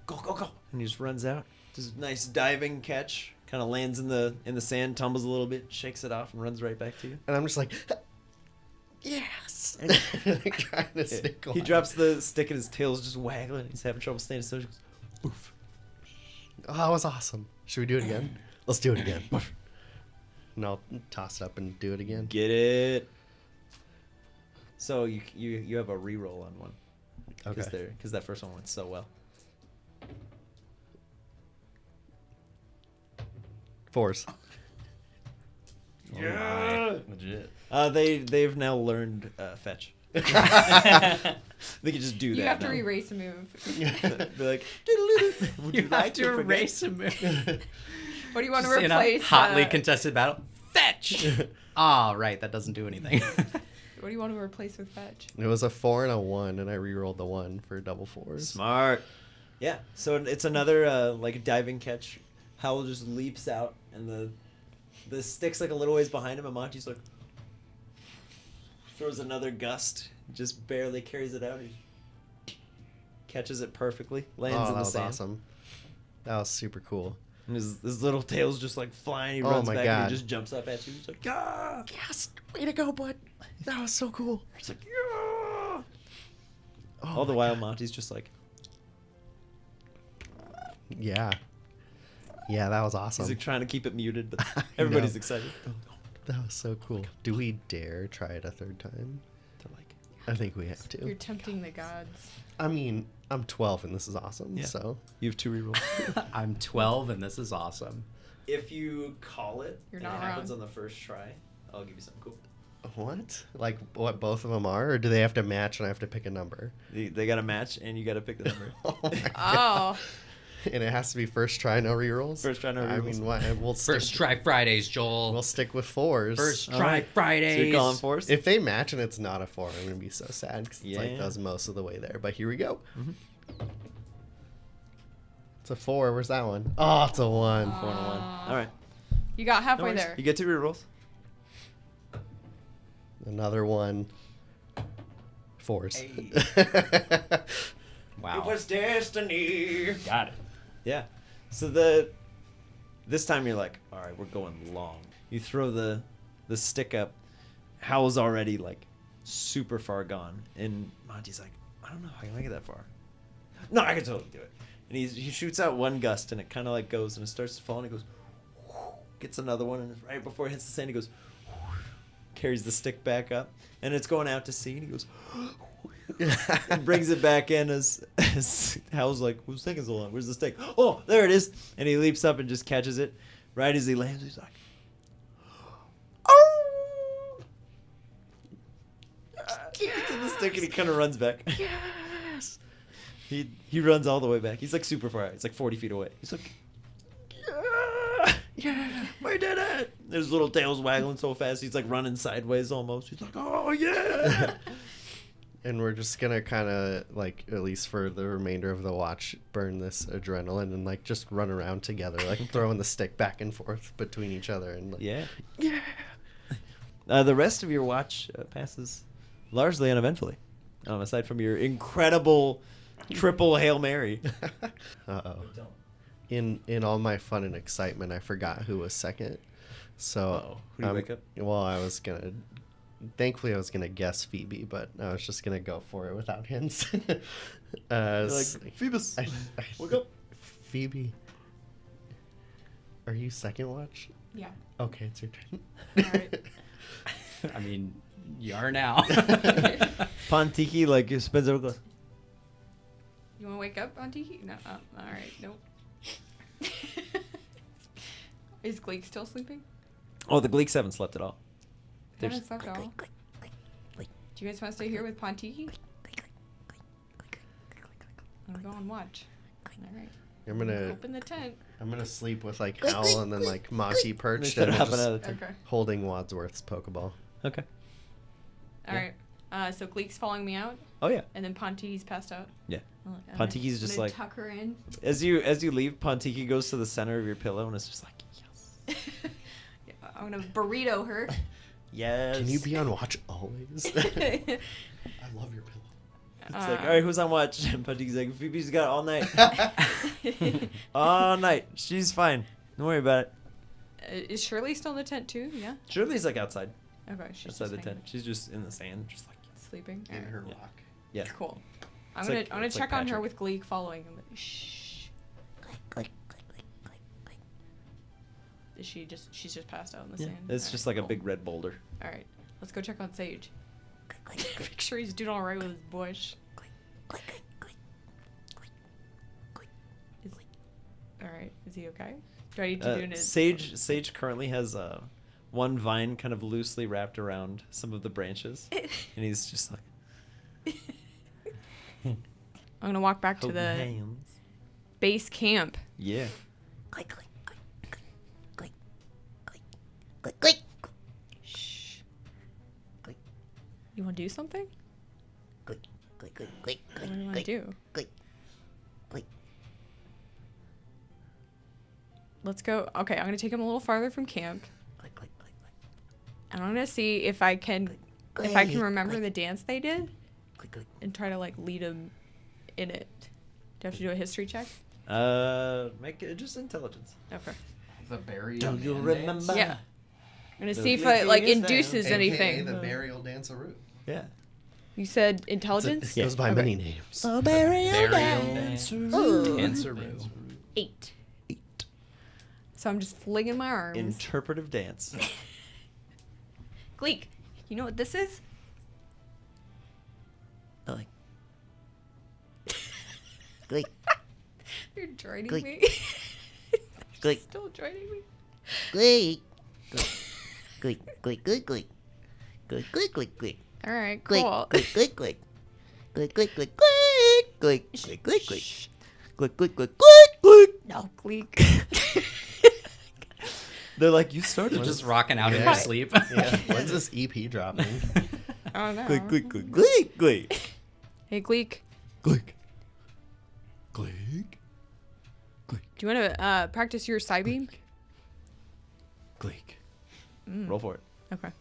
go, go, go. And he just runs out. Does a nice diving catch. Kind of lands in the sand, tumbles a little bit, shakes it off, and runs right back to you. And I'm just like, yes! Trying to stick He drops the stick and his tail's just waggling. He's having trouble staying still. He goes, boof. Oh, that was awesome. Should we do it again? Let's do it again. And I'll toss it up and do it again. Get it. So you have a reroll on one. Okay. Because that first one went so well. 4s. Yeah. Legit. They've now learned fetch. They can just do that. You have to now. erase a move. Be like, "Doodle-doo-doo. Would you like to erase a move. What do you want to Just in a replace? hotly contested battle. Fetch. Ah, right. That doesn't do anything. What do you want to replace with fetch? It was a 4 and a 1, and I re-rolled the 1 for double 4s. Smart. Yeah. So it's another like diving catch. Howl just leaps out, and the stick's like a little ways behind him, and Monty's like throws another gust, just barely carries it out. He catches it perfectly, lands Oh, in that the was sand. awesome. That was super cool. And his little tail's just like flying. He Oh runs my back God. and he just jumps up at you. He's like, yeah! Yes! Way to go, bud! That was so cool. He's like, yeah! Oh All the my while, God. Monty's just like, Yeah. Yeah, that was awesome. he's like trying to keep it muted, but I everybody's know. excited. That was so cool. Do we dare try it a third time? They're like, I think we have You're to. tempting the gods. I mean, I'm 12 and this is awesome, Yeah. so. you have 2 rerolls. I'm 12 and this is awesome. If you call it, You're and not it happens wrong. on the first try, I'll give you something cool. What? Like what both of them are? Or do they have to match and I have to pick a number? They got to match, and you got to pick the number. Oh my God. Oh, And it has to be first try, no rerolls? First try, no I rerolls. mean, what? We'll First stick, try Fridays, Joel. we'll stick with 4s. First All try right. Fridays. So you're calling force? If they match and it's not a 4, I'm going to be so sad because it's like Yeah. that was most of the way there. But here we go. Mhm. It's a 4. Where's that one? Oh, it's a 1. 4 and a 1. All right. you got No halfway worries. there. You get 2 rerolls. Another 1. 4s. Wow. destiny. Got it. Yeah. So this time you're like, all right, we're going long. You throw the stick up. Howl's already like super far gone, and Monty's like, I don't know if I can make it that far. No, I can totally do it. And he shoots out one gust, and it kind of like goes, and it starts to fall, and he goes, gets another one, and right before it hits the sand, he goes, carries the stick back up, and it's going out to sea, and he goes, and brings it back in as Hal's like, who's taking so long? Where's the stick? Oh, there it is. And he leaps up and just catches it. Right as he lands, he's like, oh! Gets in the stick and he kind of runs back. Yes! He runs all the way back. He's like super far out. He's like 40 feet away. He's like, yeah, we did it. His little tail's waggling so fast. He's like running sideways almost. He's like, oh, yeah. And we're just gonna kind of like, at least for the remainder of the watch, burn this adrenaline and like just run around together, like throwing the stick back and forth between each other and like, Yeah. The rest of your watch passes largely uneventfully, aside from your incredible triple Hail Mary. uh-oh. In all my fun and excitement, I forgot who was second. So Uh-oh. Who do you wake up? Well, thankfully I was gonna guess Phoebe, but I was just gonna go for it without hints. You're like, Phoebus, wake up. Phoebe, are you second watch? Yeah. Okay, it's your turn. All right. I mean, you are now. Pontiki like spins over, goes, You want to wake up, Auntie? No. All right. Nope. Is Gleek still sleeping? oh, the Gleeks haven't slept at all. They There's- haven't slept all. Do you guys want to stay here with Pontiki? I'm going watch. All right. I'm gonna Open the tent. sleep with like Owl and then like Monty perched Instead and of hopping just out of the tent. Okay. holding Wadsworth's Pokeball. Okay. All Yeah. right. So Gleek's following me out, Oh yeah. and then Pontiki's passed out. Yeah. I'm like, Pontiki's I'm just gonna like- tuck her in. As you leave, Pontiki goes to the center of your pillow and it's just like, yes. Yeah, I'm gonna burrito her. Yes. Can you be on watch always? I love your pillow. It's like, all right, who's on watch? And Pontiki's like, Phoebe's got all night. All night. She's fine. Don't worry about it. Is Shirley still in the tent too? Yeah. Shirley's like outside. Okay. She's Outside just the hanging tent. She's just in the sand, just like, sleeping. In All right. her Yeah. rock. yeah. Cool. I'm It's gonna like- I'm gonna it's like check on her Patrick. with Gleek following him. Shh. Is she's just passed out in the Yeah. sand? It's All just right, like a cool. big red boulder. All right. Let's go check on Sage. Make sure he's doing all right with his bush. Is, all right. Is he okay? Do I need to do an Sage currently has one vine kind of loosely wrapped around some of the branches, and he's just like I'm gonna walk back to holding the hands. base camp. Yeah. Click, click. Shh. You want to do something? Click, click, click, click, What do you want click, to do? click, click. Let's go. Okay, I'm going to take him a little farther from camp. Click, click, click, click. And I'm going to see if I can remember the dance they did Click, click. and try to like lead him in it. Do I have to do a history check? Make it just intelligence. Okay. The burial. Do you remember? Yeah. I'm going to The see if it like leading is induces down. anything. the burial danceroo. Yeah. You said intelligence? It goes by Okay. many names. The burial Burial dance. Danceroo. 8. So I'm just flinging my arms. Interpretive dance. Gleek, you know what this is? Click. Click, You're joining Gleek. me. click, Still joining me. click. Click, click, click, click. Click, click, click, click. All right, Click, cool. click, click, click. Click, click, click, click. Click, click, click, click. Click, click, click, click, click. No, Gleek. They're like, you started Just rocking out in Yeah. your sleep. Yeah. When's this EP dropping? I don't know. click, click, click, click, click. Hey, Gleek, Click. Click. do you want to practice your side beam? Click. Roll for it. Okay.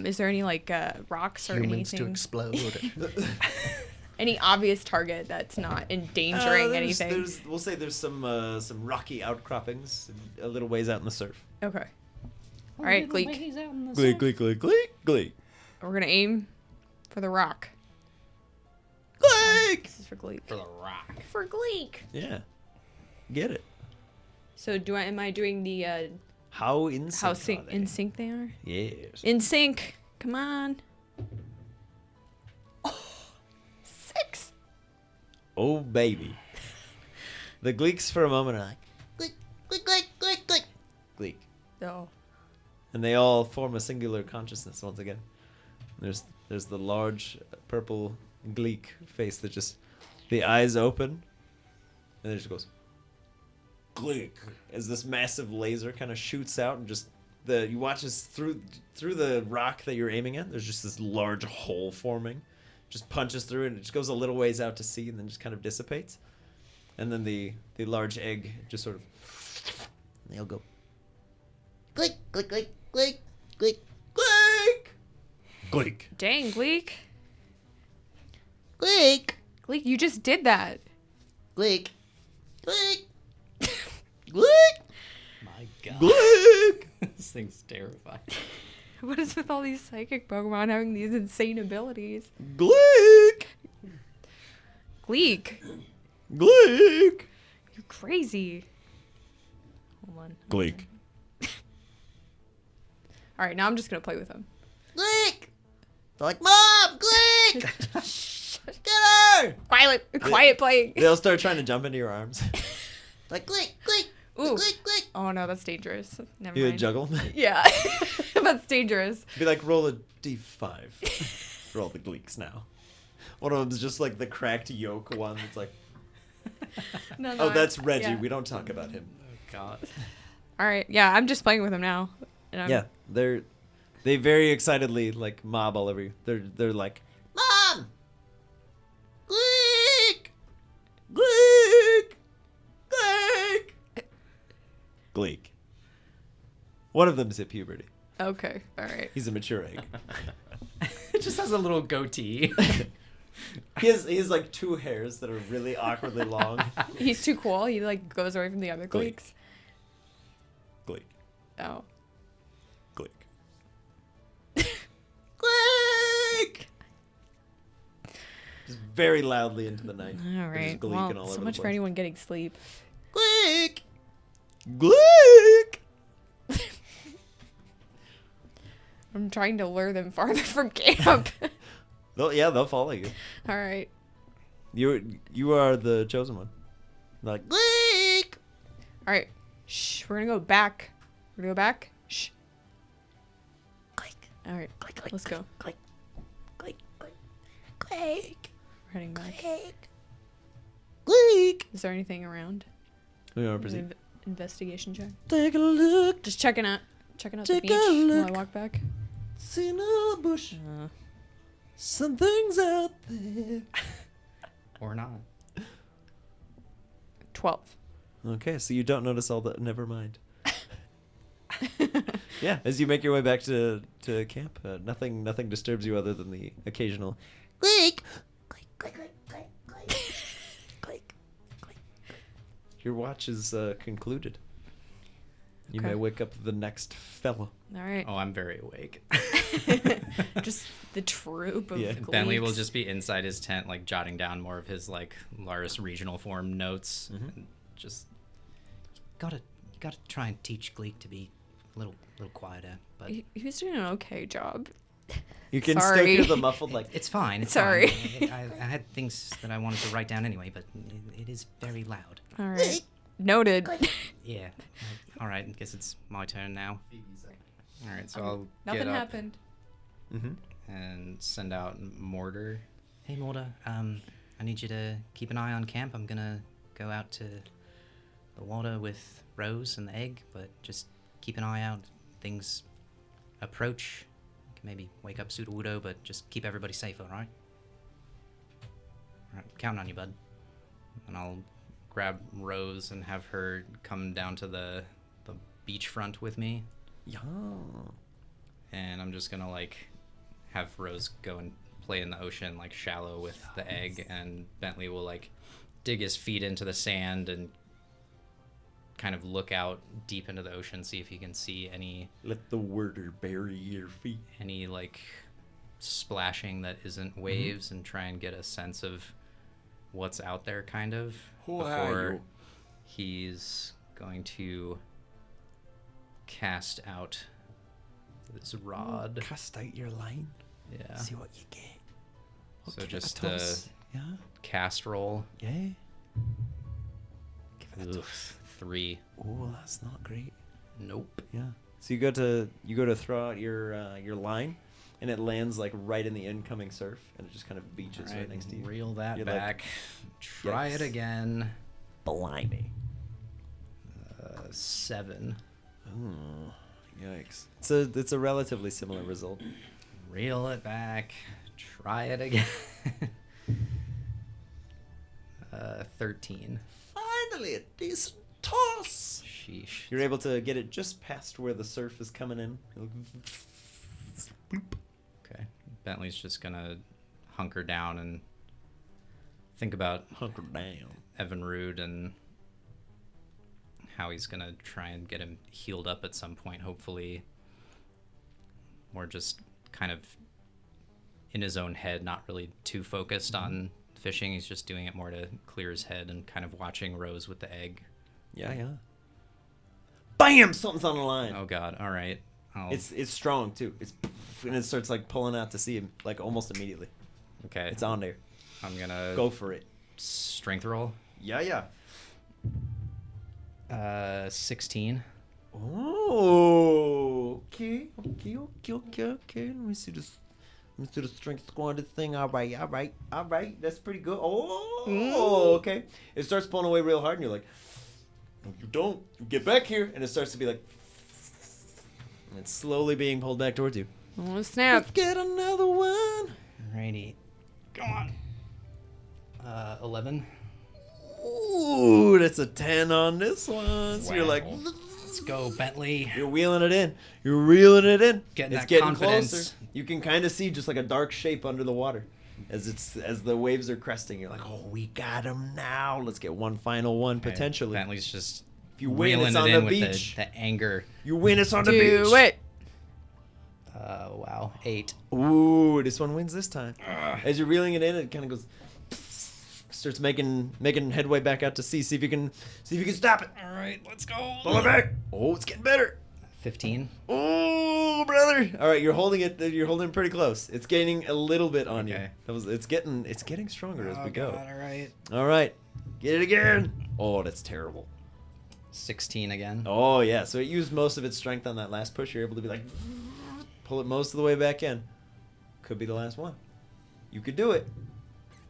Is there any like rocks or Humans to anything? explode. Any obvious target that's not endangering anything? We'll say there's some rocky outcroppings a little ways out in the surf. Okay. All right, Gleek. Click, click, click, click, click. We're gonna aim for the rock. Click. This is for Gleek. For the rock. For Gleek. Yeah. Get it. So am I doing the How in sync how are they? in sync they are? Yes. In sync. Come on. 6. Oh, baby. The Gleeks for a moment are like, Click, click, click, click, click. Gleek. Oh. And they all form a singular consciousness once again. There's the large purple Gleek face that just, the eyes open, and it just goes, Gleek, as this massive laser kind of shoots out and just, you watch as through the rock that you're aiming at, there's just this large hole forming. Just punches through and it just goes a little ways out to sea and then just kind of dissipates. And then the large egg just sort of, And they'll go. Click, click, click, click, click, Gleek! Gleek. Dang, Gleek. click, Gleek, you just did that. click, click, Gleek! My God. Gleek! This thing's terrifying. What is with all these psychic Pokemon having these insane abilities? Gleek! Gleek, Gleek! you're crazy. Hold on. Gleek. All right, now I'm just gonna play with him. click. They're like, Mom, click. Get her. Quiet playing. They'll start trying to jump into your arms. Like, click, click, Ooh. click, click. Oh no, that's dangerous. Never You would mind. juggle. Yeah, that's dangerous. Be like, roll a d5 for all the Gleeks now. One of them's just like the cracked yolk one that's like, No, oh, that's Reggie. yeah. We don't talk about him. Oh, God. All right, yeah, I'm just playing with him now. And I'm, Yeah, they very excitedly like mob all over you. They're like, Mom. Click. Gleek! Gleek! Gleek. One of them is at puberty. Okay, all right. He's a mature egg. It just has a little goatee. He has like two hairs that are really awkwardly long. He's too cool. He like goes away from the other Gleek. Gleeks. Gleek. Oh. Gleek. Click. Just very loudly into the night. All They're just right. gleeking Well, all so over much the for place. anyone getting sleep. Click. Gleek! I'm trying to lure them farther from camp. They'll follow you. All right. You are the chosen one. Like, Click. All right. Shh. We're gonna go back. We're gonna go back. Shh. Click. All right. Click, click, Let's go. Click. Click. Click. Click. We're heading back. Click. Click. Is there anything around? we want to proceed. Investigation check. Take a look. Just checking out. checking out Take the beach a while I look. walk back. See in a bush. Something's out there. Or not. 12. Okay, so you don't notice all the. Never mind. Yeah, as you make your way back to camp, nothing disturbs you other than the occasional click, click, click, click, click, click, click, click. Your watch is concluded. You may Okay. wake up the next fella. All right. Oh, I'm very awake. Just the troop of Yeah. Bentley will gleeks. just be inside his tent, like jotting down more of his like Laris regional form notes. And just you gotta try and teach Gleek to be a little quieter. But He was doing an okay job. You can still Sorry. hear the muffled like. it's fine. It's Sorry. fine. I had things that I wanted to write down anyway, but it is very loud. All right. Noted. Yeah. All right. I guess it's my turn now. All right. So I'll Nothing get up happened. Mm-hmm. and send out Mortar. Hey, Mortar. I need you to keep an eye on camp. I'm gonna go out to the water with Rose and the egg, but just keep an eye out. Things approach. You can maybe wake up Sudowoodo, but just keep everybody safe, all right? All right. Counting on you, bud. And I'll grab Rose and have her come down to the beachfront with me. Yeah. And I'm just gonna like have Rose go and play in the ocean like shallow with the egg, and Bentley will like dig his feet into the sand and kind of look out deep into the ocean, see if he can see any Let the water bury your feet. like splashing that isn't waves, and try and get a sense of what's out there kind of before he's going to cast out this rod. Cast out your line. Yeah. See what you get. So Okay, just a toss. Yeah. cast roll. Yeah. Give it a toss. 3. Oh, that's not great. Nope. Yeah. So you go to throw out your line, and it lands like right in the incoming surf, and it just kind of beaches right next to you. Reel that You're like, back. Try it yikes. again. Blimey. 7. Oh, yikes. It's a relatively similar result. Reel it back. Try it again. 13. Finally, a decent toss. Sheesh. You're able to get it just past where the surf is coming in. Okay. Bentley's just gonna hunker down and think about Hunker down. Evinrude and how he's gonna try and get him healed up at some point, hopefully. Or just kind of in his own head, not really too focused on fishing. He's just doing it more to clear his head and kind of watching Rose with the egg. Yeah, yeah. Bam! Something's on the line. Oh god, alright. It's strong too. And it starts like pulling out to sea him like almost immediately. Okay. It's on there. I'm gonna Go for it. strength roll. Yeah, yeah. 16. Oh, okay. Let me see this. Let me see the strength squanted thing. All right. That's pretty good. Oh, okay. It starts pulling away real hard, and you're like, no, you don't. You get back here, and it starts to be like, and it's slowly being pulled back towards you. Oh, snap. Let's get another one. Alrighty. Go on. 11. Ooh, that's a 10 on this one. So you're like, Wow. Let's go, Bentley. you're wheeling it in. You're reeling it in. Getting it's that getting confidence. closer. You can kind of see just like a dark shape under the water as the waves are cresting. You're like, oh, we got him now. Let's get one final one potentially. Bentley's just If you win, reeling it's it on in the with beach. the anger. You win, it's on the beach. Do it. Wow. 8. Ooh, this one wins this time. As you're reeling it in, it kind of goes, starts making headway back out to sea. See if you can stop it. All right, let's go. Pull it back. Oh, it's getting better. 15. Oh, brother! All right, you're holding it. You're holding it pretty close. It's gaining a little bit on Okay. you. It's getting stronger as we go. All right. All right, get it again. Oh, that's terrible. 16 again. Oh yeah, so it used most of its strength on that last push. You're able to be like, pull it most of the way back in. Could be the last one. You could do it.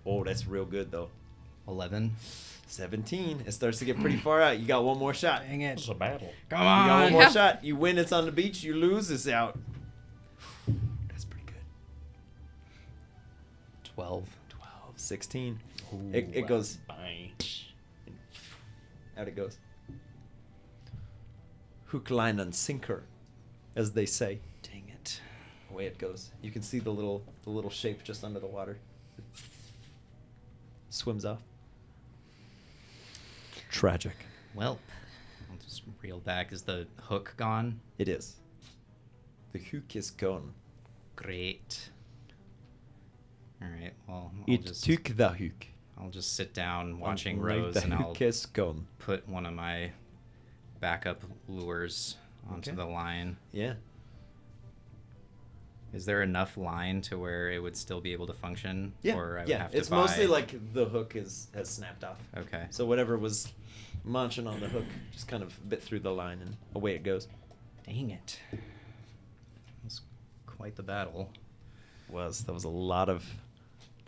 Oh, that's real good though. 11. 17. It starts to get pretty far out. You got one more shot. Dang it. It's a battle. Come You got on. one more shot. You win, it's on the beach. You lose, it's out. That's pretty good. 12. 16. It goes. Bye. Out it goes. Hook, line, and sinker, as they say. Dang it. Away it goes. You can see the little shape just under the water. Swims off. Tragic. Well, I'll just reel back. Is the hook gone? It is. The hook is gone. Great. All right. Well, It took the hook. I'll just sit down watching Now Rose, the and I'll hook is gone. put one of my backup lures onto Okay. the line. Yeah. Is there enough line to where it would still be able to function? Yeah. Or I would yeah. have to It's buy... mostly like the hook has snapped off. Okay. So whatever was munching on the hook just kind of bit through the line and away it goes. Dang it. That was quite the battle. That was a lot of.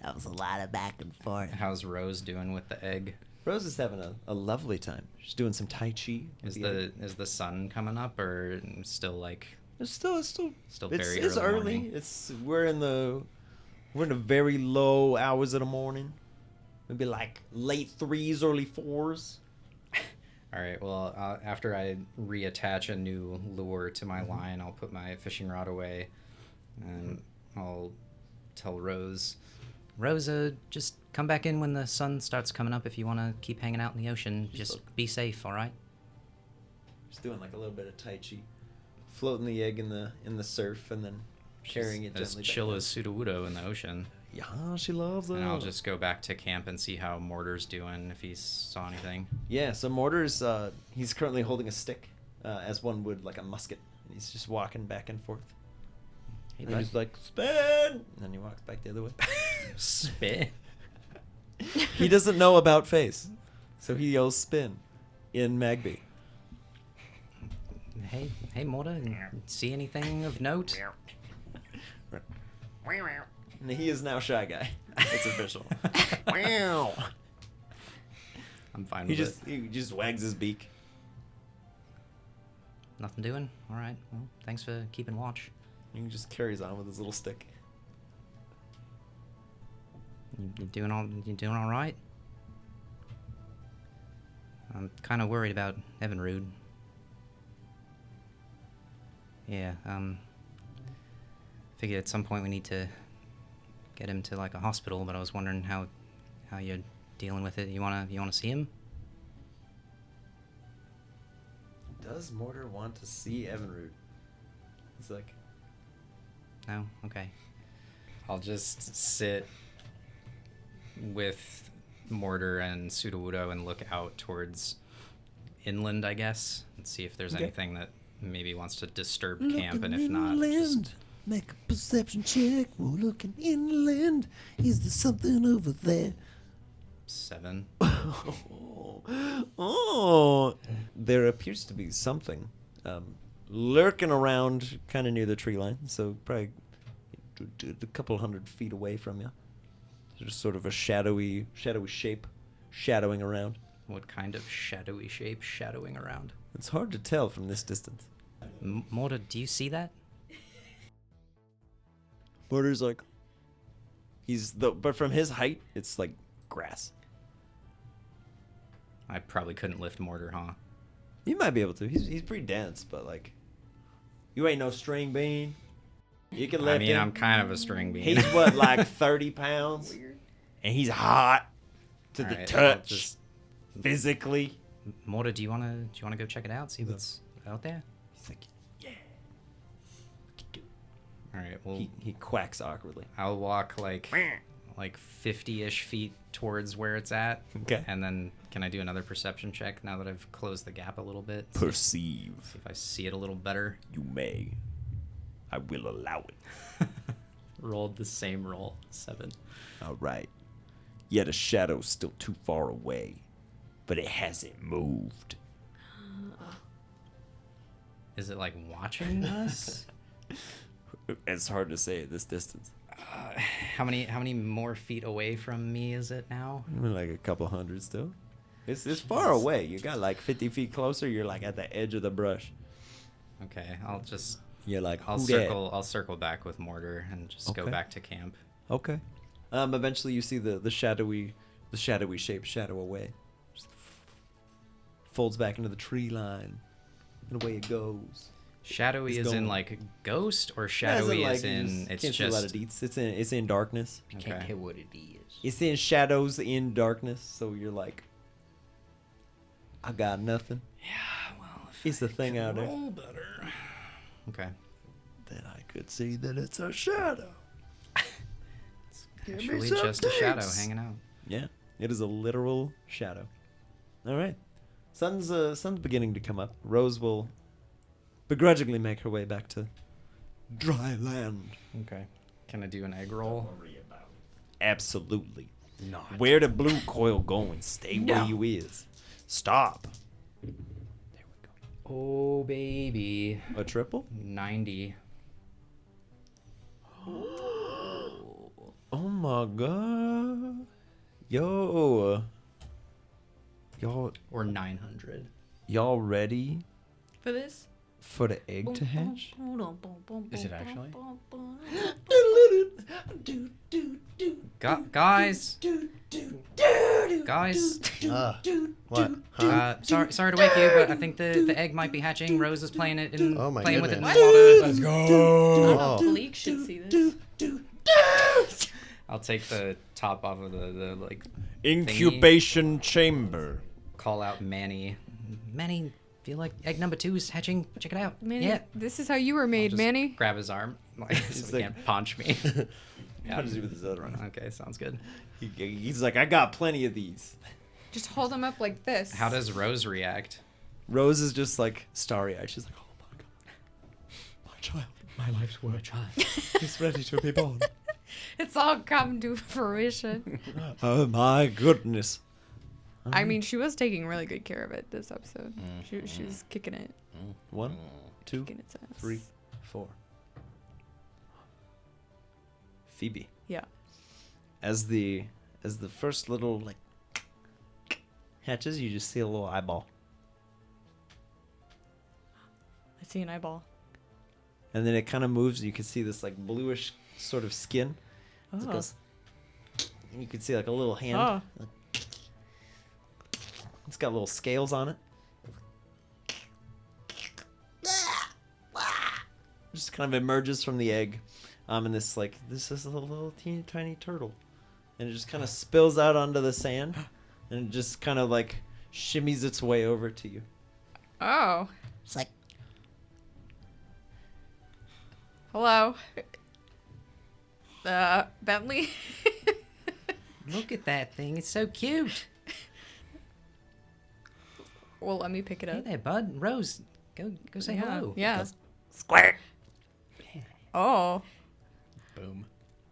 That was a lot of back and forth. How's Rose doing with the egg? Rose is having a lovely time. She's doing some Tai Chi. Is the sun coming up, or still like It's still very it's early early. morning? We're in the very low hours of the morning. Maybe like late 3s, early 4s. All right. Well, after I reattach a new lure to my line, I'll put my fishing rod away, and I'll tell Rose, just come back in when the sun starts coming up if you want to keep hanging out in the ocean. Just be safe, all right? Just doing like a little bit of Tai Chi, floating the egg in the surf and then carrying it As gently. chill back as Sudowoodo in the ocean. down. Yeah, she loves it. And I'll just go back to camp and see how Mortar's doing, if he saw anything. Yeah, so Mortar's he's currently holding a stick, as one would like a musket, and he's just walking back and forth. Hey, And bud. he's like, spin! And then he walks back the other way. Spit. He doesn't know about face, so he yells spin in Magby. Hey, Mortar, see anything of note? And he is now Shy Guy. It's official. I'm fine he with it. he just wags his beak. Nothing doing? All right. Well, thanks for keeping watch. He just carries on with his little stick. You doing all right? I'm kind of worried about Evinrude. Yeah, figured at some point we need to get him to like a hospital, but I was wondering how you're dealing with it. You wanna see him? Does Mortar want to see Evinrude? He's like, No? Okay. I'll just sit with Mortar and Sudowoodo and look out towards inland, I guess, and see if there's Okay. anything that maybe wants to disturb camp, and if not, just... Make a perception check. We're looking inland. Is there something over there? 7. oh, there appears to be something lurking around kind of near the tree line, so probably a couple 100 feet away from you. Just sort of a shadowy shape shadowing around. What kind of shadowy shape shadowing around? It's hard to tell from this distance. Mortar, do you see that? Mortar's like, but from his height, it's like grass. I probably couldn't lift Mortar, huh? You might be able to. He's pretty dense, but like, you ain't no string bean. You can lift I mean, him. I'm kind of a string bean. He's what, like 30 pounds? And he's hot to the Alright, I'll touch, just- physically. Mortar, do you wanna go check it out? See what's out there? He's like, yeah. We can do it. All right. Well, He quacks awkwardly. I'll walk like 50-ish feet towards where it's at. Okay. And then can I do another perception check now that I've closed the gap a little bit? Perceive. See if I see it a little better. You may. I will allow it. Rolled the same roll, 7. All right. Yet a shadow's still too far away, but it hasn't moved. Is it like watching us? It's hard to say at this distance. How many more feet away from me is it now? Like a couple hundred still. It's far away. You got like 50 feet closer. You're like at the edge of the brush. Okay, You're like, I'll "Who dat?" circle back with Mortar and just go Okay. back to camp. Okay. Eventually you see the shadowy shape shadow away. Just folds back into the tree line, and away it goes. Shadowy It's is in going. like ghost, or As shadowy like, is you in just it's can't see a lot just of deets. It's in darkness. Can't okay. tell what it is. It's in shadows in darkness. So you're like, I got nothing. Yeah, well, if It's the thing out there. roll better. Okay. Then I could see that it's a shadow. Give me Actually, some just a shadow deets. hanging out. Yeah, it is a literal shadow. All right, sun's beginning to come up. Rose will begrudgingly make her way back to dry land. Okay. Can I do an egg roll? Absolutely. Not. Where the blue coil going? Stay where you is. Stop. Oh baby. A triple? 90. Oh my god. Yo. Or 900. Y'all ready For this? for the egg to hatch? Is it actually? Guys. Guys. What? Huh? Sorry to wake you, but I think the egg might be hatching. Rose is playing it and Oh my playing with it in the goodness. water. Let's I go. don't know if Oh. Bleak should see this. I'll take the top off of the like Incubation chamber. call out Manny. Manny, feel like egg number 2 is hatching. Check it out. Manny, Yeah. this is how you were made, Just Manny. grab his arm like, so He's he like- can't punch me. How does he with his other one? Okay, sounds good. He's like, I got plenty of these. Just hold him up like this. How does Rose react? Rose is just like starry-eyed. She's like, oh my god, my child, My life's work. he's ready to be born. It's all come to fruition. Oh my goodness. I mean, she was taking really good care of it this episode. She was kicking it. 1, 2, Kicking its ass. 3, 4. Phoebe. Yeah. As the first little like hatches, you just see a little eyeball, I see an eyeball. and then it kind of moves. And you can see this like bluish sort of skin. It Oh. goes, and you can see like a little hand. Oh. It's got little scales on it. Just kind of emerges from the egg, and this is a little teeny tiny turtle, and it just kind of spills out onto the sand, and it just kind of like shimmies its way over to you. Oh. It's like, Hello. Bentley. Look at that thing. It's so cute. Well, let me pick it Hey up. there, bud. Rose, go say Yeah. hello. Yeah. squirt. Oh. Boom.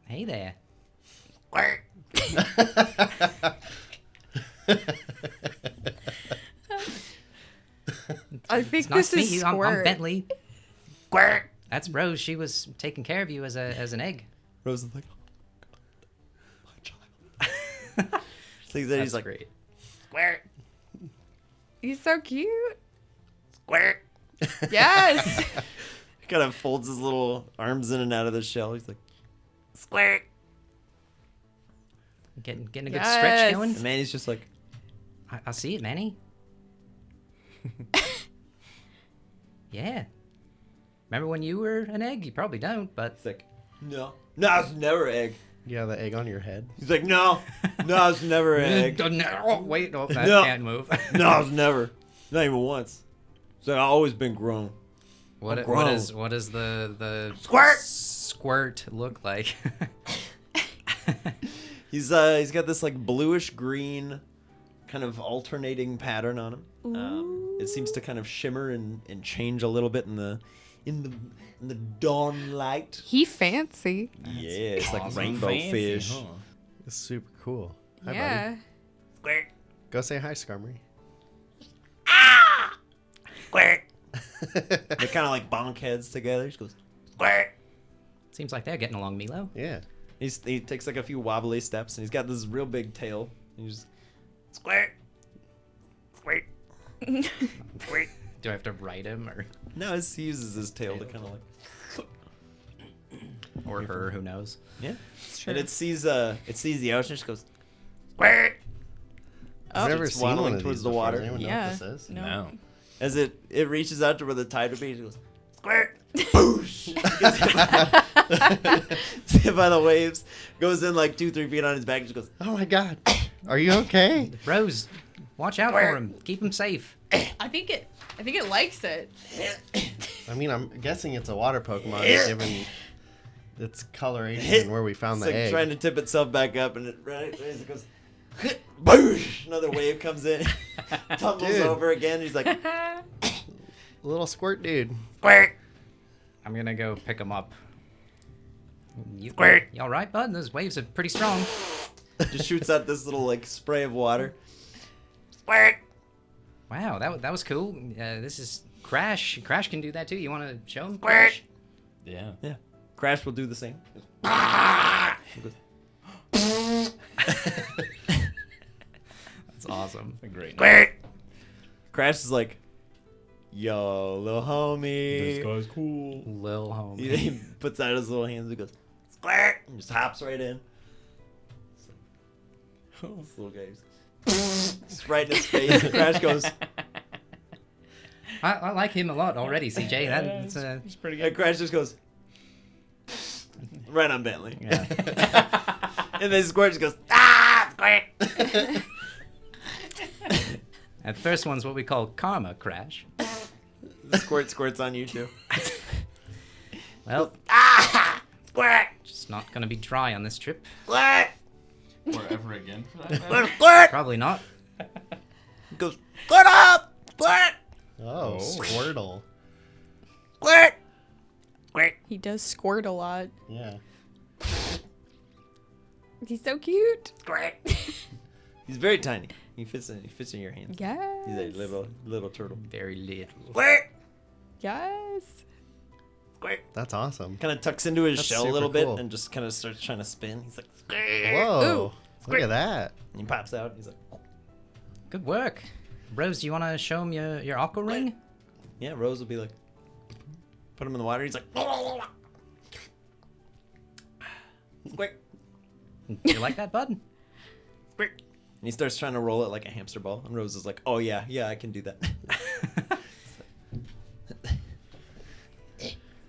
Hey there. Squirt. I think It's nice this to meet is you. Squirt. I'm Bentley. Squirt. That's Rose. She was taking care of you as an egg. Rose is like, oh my god, my child. So he's That's like, great. Squirt. He's so cute. Squirt. Yes. he kind of folds his little arms in and out of the shell. He's like, Squirt. Getting a good Yes. stretch going. and Manny's just like, I see it, Manny. Yeah. Remember when you were an egg? You probably don't, but it's like, no, it's never egg. You have the egg on your head? He's like, no, it's never egg. Oh, wait, no, that No. can't move. No, it's never, not even once. So I've always been grown. What grown. is the squirt look like? He's got this like bluish green, kind of alternating pattern on him. It seems to kind of shimmer and change a little bit in the dawn light. He fancy. Yeah, it's like Awesome. rainbow Fancy, fish. huh? It's super cool. Hi, Yeah. buddy. Squirt. Go say hi, Skarmory. Squirt. They kind of like bonk heads together. He just goes. Squirt. Seems like they're getting along, Milo. Yeah. He takes like a few wobbly steps, and he's got this real big tail. And he's just, Squirt. Do I have to write him or No, he uses his tail to kind of like. or her? Who knows? Yeah. Sure. And it sees the ocean. It just goes. Squirt. I've never It's seen one waddling of towards these the before. water. Does anyone know Yeah. what this is? No. As it reaches out to where the tide would be, it goes. Squirt. Boosh. Gets hit by the waves. Goes in like 2-3 feet on his back. Just goes. Oh my god. Are you okay? Rose, watch out for him. Keep him safe. I think it likes it. I mean, I'm guessing it's a water Pokemon given its coloration and where we found It's the like egg. trying to tip itself back up, and it goes. Boosh. Another wave comes in. Tumbles Dude. over again. He's like. Little squirt dude. Squirt. I'm gonna go pick him up. You all right, bud? Those waves are pretty strong. Just shoots out this little like spray of water. Wow, that was cool. This is Crash. Crash can do that too. You want to show him? Crash? Yeah. Yeah. Crash will do the same. He goes, That's awesome. A great. Crash is like, yo, little homie. guy's cool. Lil home. He puts out his little hands and goes, squirt, and just hops right in. This little guy just right in his face. And Crash goes, I like him a lot already, CJ. That's It's pretty and Crash just goes, right on Bentley. yeah. And then Squirt just goes, squirt. That first one's what we call karma, Crash. Squirt squirts on you too. Well, Squirt, just not gonna be dry on this trip. squirt, Or ever again for that matter. Probably not. He goes, squirt up, squirt, Oh, Squirtle. squirt, squirt. He does squirt a lot. Yeah. He's so cute. Squirt. He's very tiny. He fits in your hand. Yes. He's a little turtle. Very little. Squirt, Yes. squirt. That's awesome. Kind of tucks into his That's shell a super little bit cool. and just kind of starts trying to spin. He's like, squirt. Whoa. Ooh. Look at that. And he pops out. He's like, Good work. Rose, do you want to show him your aqua ring? yeah. Rose will be like, put him in the water. He's like, squirt, You like that, bud? squirt. And he starts trying to roll it like a hamster ball. And Rose is like, oh yeah, I can do that.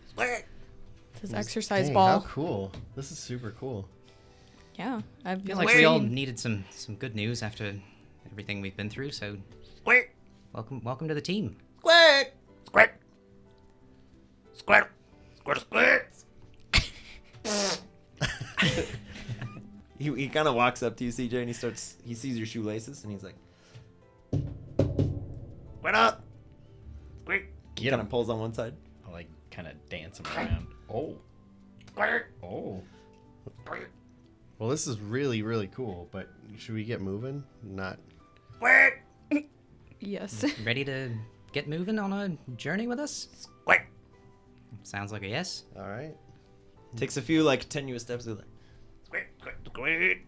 Squirt. It's his exercise Dang, ball. How cool. This is super cool. Yeah. I I feel like we all needed some good news after everything we've been through. So Squirt. welcome to the team. Squirt. Squirt. Squirt. Squirt. Squirt. He kind of walks up to you, CJ, and he sees your shoelaces, and he's like, "What up?" Squirt. He Get kind him. of pulls on one side. I like kind of dance him around. Oh. Squirt. Oh. Squirt. Well, this is really, really cool, but should we get moving? Not. Squirt. Yes. Ready to get moving on a journey with us? Squirt. Sounds like a yes. All right. Takes a few like tenuous steps. He's like, squirt, squirt, squirt.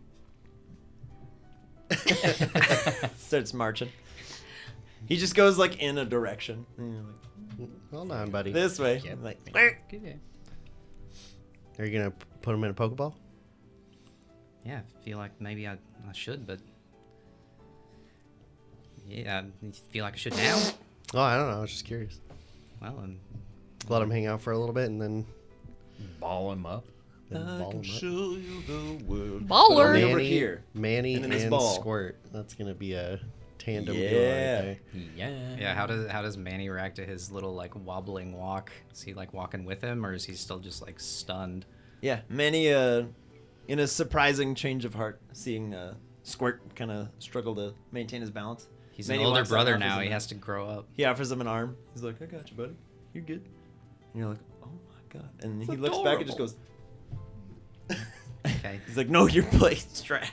Starts marching. He just goes like in a direction. And you're like, Hold on, buddy. this way. Yep. Like, squirt. Are you going to put him in a Pokeball? Yeah, I feel like maybe I should, but yeah, I feel like I should now. Oh, I don't know. I was just curious. Well, Let him hang out for a little bit and then Ball him up. ball him up. show you the world. Baller. But only over Manny- here. Manny And and, in his ball. Squirt. That's going to be a tandem duo Yeah. right there. Yeah. yeah, how does Manny react to his little like wobbling walk? Is he like walking with him, or is he still just like stunned? Yeah, Manny, in a surprising change of heart, seeing Squirt kind of struggle to maintain his balance. He's Manny an older walks up brother and offers now. him He a- has to grow up. He offers him an arm. He's like, I got you, buddy. You're good. And you're like, oh my god. And he looks back and just goes, Okay. he's like, no, your plate's trash.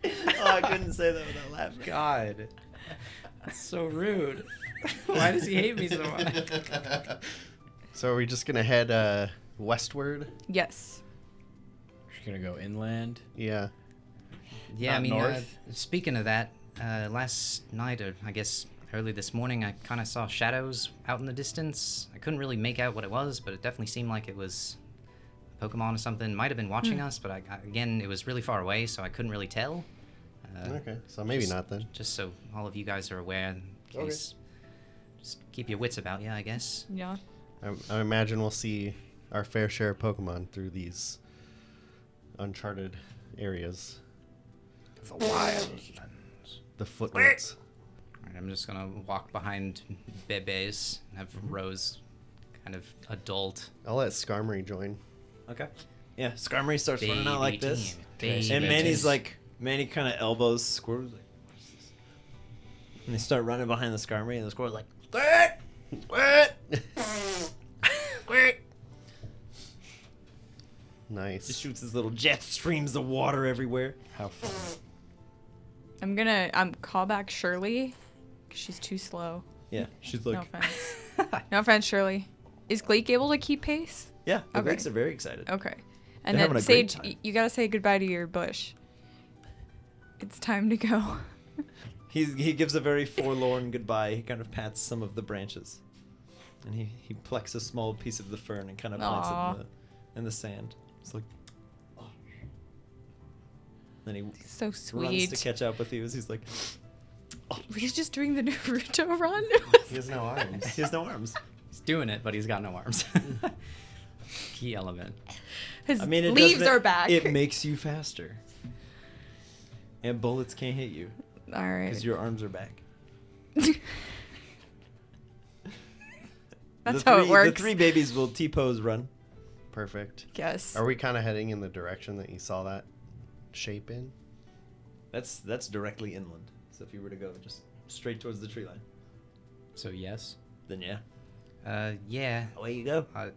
Oh, I couldn't say that without laughing. God, that's so rude. Why does he hate me so much? So are we just going to head westward? Yes. She's gonna go inland. Yeah. Yeah, Not I mean, north? speaking of that, last night, or I guess early this morning, I kind of saw shadows out in the distance. I couldn't really make out what it was, but it definitely seemed like it was Pokemon or something. Might have been watching us, but again, it was really far away, so I couldn't really tell. Okay, so maybe just- not then. Just so all of you guys are aware, in case. Just keep your wits about you, I guess. Yeah. I imagine we'll see our fair share of Pokemon through these uncharted areas. The wildlands. The footnotes. Alright, I'm just gonna walk behind Bebe's and have Rose kind of adult. I'll let Skarmory join. Okay. Yeah, Skarmory starts running out like this. Baby And Manny's team. like, Manny kind of elbows Squirtle's like, "What's this?" And they start running behind the Skarmory, and the Squirtle's like, Squirt! Squirt! Squirt! Nice. Just shoots his little jet streams of water everywhere. How fun. I'm call back Shirley, 'cause she's too slow. Yeah, she's No like, offense. No offense, Shirley. Is Gleek able to keep pace? yeah, the Okay. Greeks are very excited. Okay. And They're then having a great Sage, time. you gotta say goodbye to your bush. It's time to go. He gives a very forlorn goodbye. He kind of pats some of the branches. And he plucks a small piece of the fern and kind of plants Aw. it in the sand. It's like, oh. Then he So runs sweet. to catch up with you as he's like, He's just doing the Naruto run. He has no arms. he has no arms. He's doing it, but he's got no arms. Key element. His I mean, it leaves doesn't- are back. It makes you faster. And bullets can't hit you All right. because your arms are back. That's The how it three- works. The three babies will T-pose run. Perfect. Yes. Are we kind of heading in the direction that you saw that shape in? That's directly inland. So if you were to go just straight towards the tree line, So yes. then yeah. Yeah. Away you go. I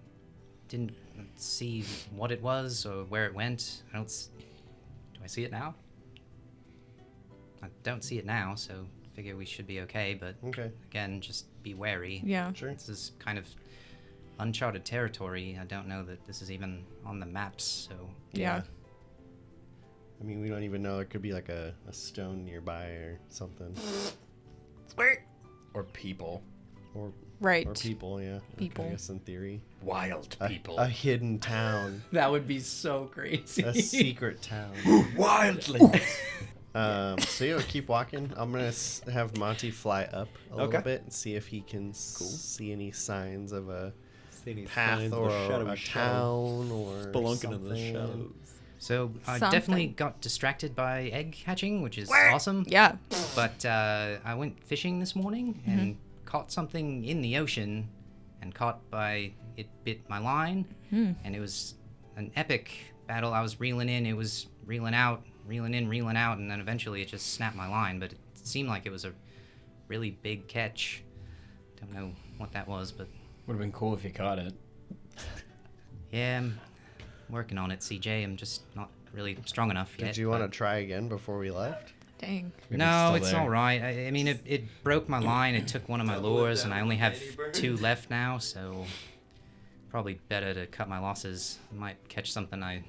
didn't see what it was or where it went. Do I see it now? I don't see it now, so figure we should be okay. But Okay. again, just be wary. Yeah. Sure. This is kind of uncharted territory. I don't know that this is even on the maps, so Yeah. I mean, we don't even know. It could be like a stone nearby or something. Or people. Or Right. or people, yeah. People. I guess in theory. Wild people. A hidden town. that would be so crazy. A secret town. Wildlands. So yeah, keep walking. I'm gonna have Monty fly up a Okay. little bit and see if he can see any signs of a See any path signs of or the shadowy a shadow town or spelunking in the something. shadows. So I Something. definitely got distracted by egg hatching, which is awesome. Yeah. But I went fishing this morning and caught something in the ocean, and caught by it bit my line, and it was an epic battle. I was reeling in, it was reeling out, reeling in, reeling out, and then eventually it just snapped my line. But it seemed like it was a really big catch. Don't know what that was, but Would have been cool if you caught it. yeah, I'm working on it, CJ. I'm just not really strong enough yet. Did you want to but- try again before we left? Dang. Maybe No, still it's there. all right. I mean, it broke my line. It took one of my lures, and I only have 2 left now, so probably better to cut my losses. I might catch something I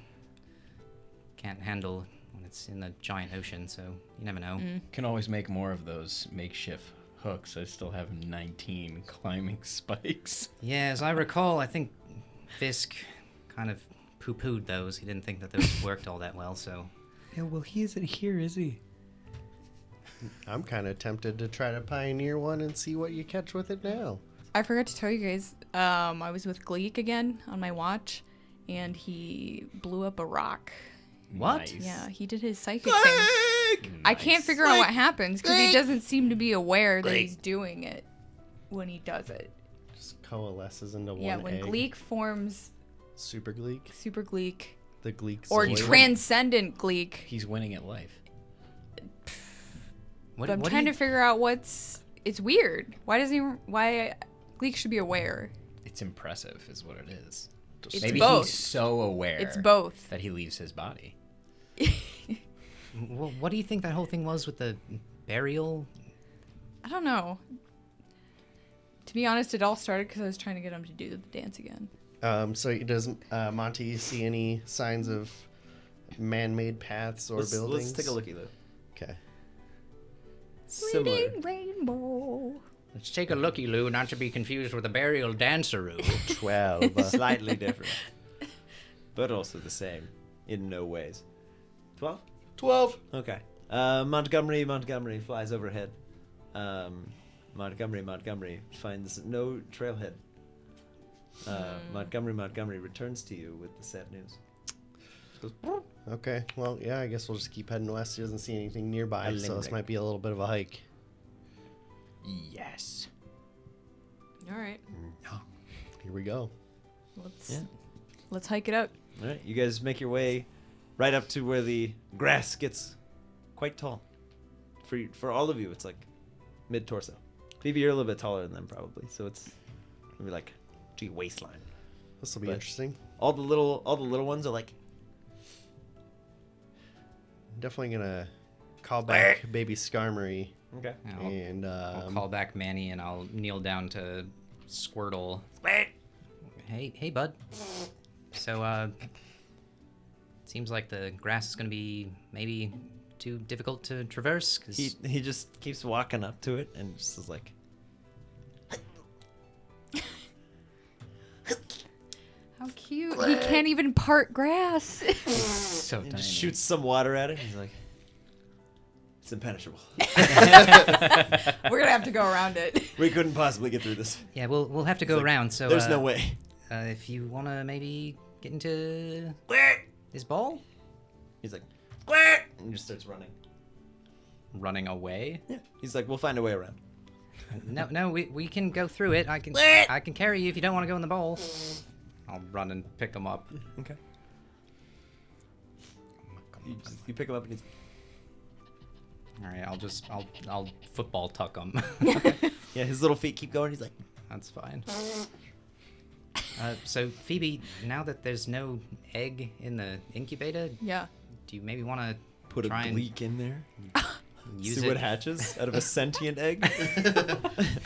can't handle when it's in the giant ocean, so you never know. Can always make more of those makeshift hooks. I still have 19 climbing spikes. Yeah, as I recall, I think Fisk kind of poo-pooed those. He didn't think that those worked all that well, so... Yeah, well, he isn't here, is he? I'm kind of tempted to try to pioneer one and see what you catch with it now. I forgot to tell you guys. I was with Gleek again on my watch, and he blew up a rock. What? Nice. Yeah, he did his psychic thing. I can't figure out what happens because he doesn't seem to be aware that he's doing it when he does it. Just coalesces into one Yeah, when egg. Gleek forms Super Gleek. Super Gleek The Gleek. or Zoid. Transcendent Gleek. He's winning at life. What, But I'm what do trying you- to figure out it's weird. Why Gleek should be aware. It's impressive, is what it is. It's Maybe both. he's so aware It's both. that he leaves his body. Well, what do you think that whole thing was with the burial? I don't know. To be honest, it all started because I was trying to get him to do the dance again. So does Monty see any signs of man-made paths or let's buildings? take a looky, Lou. Okay. Similar. Rainbow. Let's take a looky, Lou, not to be confused with a burial danceroo. 12. Slightly different. But also the same. In no ways. 12? 12. Okay. Montgomery flies overhead. Montgomery finds no trailhead. Montgomery returns to you with the sad news. Okay. Well, yeah, I guess we'll just keep heading west. He doesn't see anything nearby, so this Limerick. might be a little bit of a hike. Yes. All right. Here we go. Let's hike it up. All right, you guys make your way right up to where the grass gets quite tall. For all of you, it's like mid torso. Phoebe, you're a little bit taller than them probably, so it's maybe like to your waistline. This will be But- interesting. All the little ones are like Definitely gonna call back Baby Skarmory okay. and I'll call back Manny and I'll kneel down to Squirtle. Hey, bud. So, seems like the grass is gonna be maybe too difficult to traverse. 'Cause He just keeps walking up to it and just is like How cute. He can't even part grass. so he tiny. just shoots some water at it. He's like, it's impenetrable. We're gonna have to go around it. We couldn't possibly get through this. Yeah, we'll have to go like, around. So There's no way. If you wanna maybe get into this ball, He's like, and just starts running. running away. Yeah. He's like, we'll find a way around. No, we can go through it. I can carry you if you don't want to go in the bowl. I'll run and pick him up. Okay. You pick him up and he's All right, I'll football tuck him. yeah. His little feet keep going. He's like, That's fine. So Phoebe, now that there's no egg in the incubator, Yeah. do you maybe want to put try a and bleak in there. use See it? what hatches out of a sentient egg.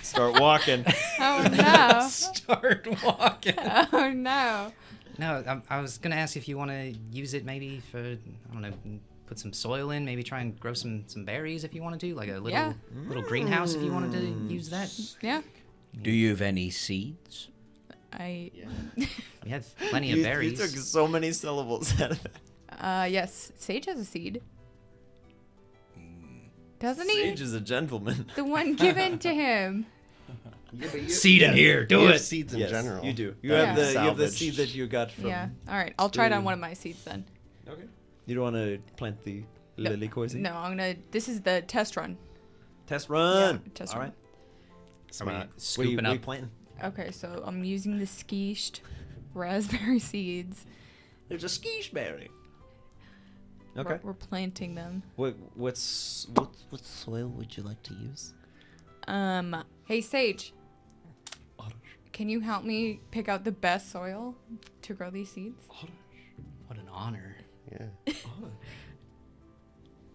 Start walking. Oh no. Start walking. Oh no. No, I was gonna ask if you want to use it maybe for, I don't know, put some soil in, maybe try and grow some berries if you wanted to, like a little Yeah. little greenhouse if you wanted to use that. Yeah. Do you have any seeds? I. We have plenty of You berries. took so many syllables out of that. Yes. Sage has a seed. Doesn't he? Sage is a gentleman. The one given to him. Seed in here, You do have it. seeds in Yes, general. you do. You that have you the salvage. seed that you got from. Yeah. All right. I'll try it on Ooh. one of my seeds then. Okay. You don't want to plant the No. lily cozy? No, I'm gonna. This is the test run. Test run. Yeah, test All run. right. Are we What are you, scooping what are you up? planting? Okay, so I'm using the skeeshed raspberry seeds. There's a skeeshberry. Okay. We're planting them. What soil would you like to use? Hey Sage, can you help me pick out the best soil to grow these seeds? What an honor. Yeah.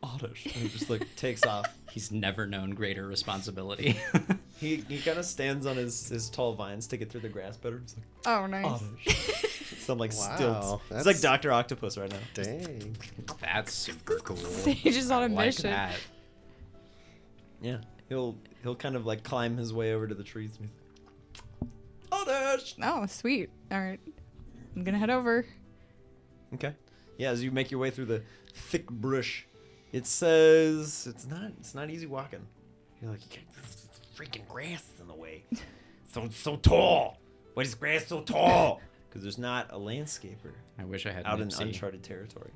Oddish. And he just like takes off. He's never known greater responsibility. He kind of stands on his tall vines to get through the grass better. Just like Oh, nice. oddish. Some like Wow, stilts. He's that's- like Dr. Octopus right now. Dang. That's super cool. Sage is on a I like mission. that. Yeah. He'll kind of like climb his way over to the trees. And he's like, oddish. Oh, sweet. All right, I'm gonna head over. Okay. Yeah, as you make your way through the thick brush, it says it's not easy walking. You're like, you got freaking grass in the way. So tall. Why is grass so tall? Because there's not a landscaper I wish I had out in Nipsey. uncharted territory.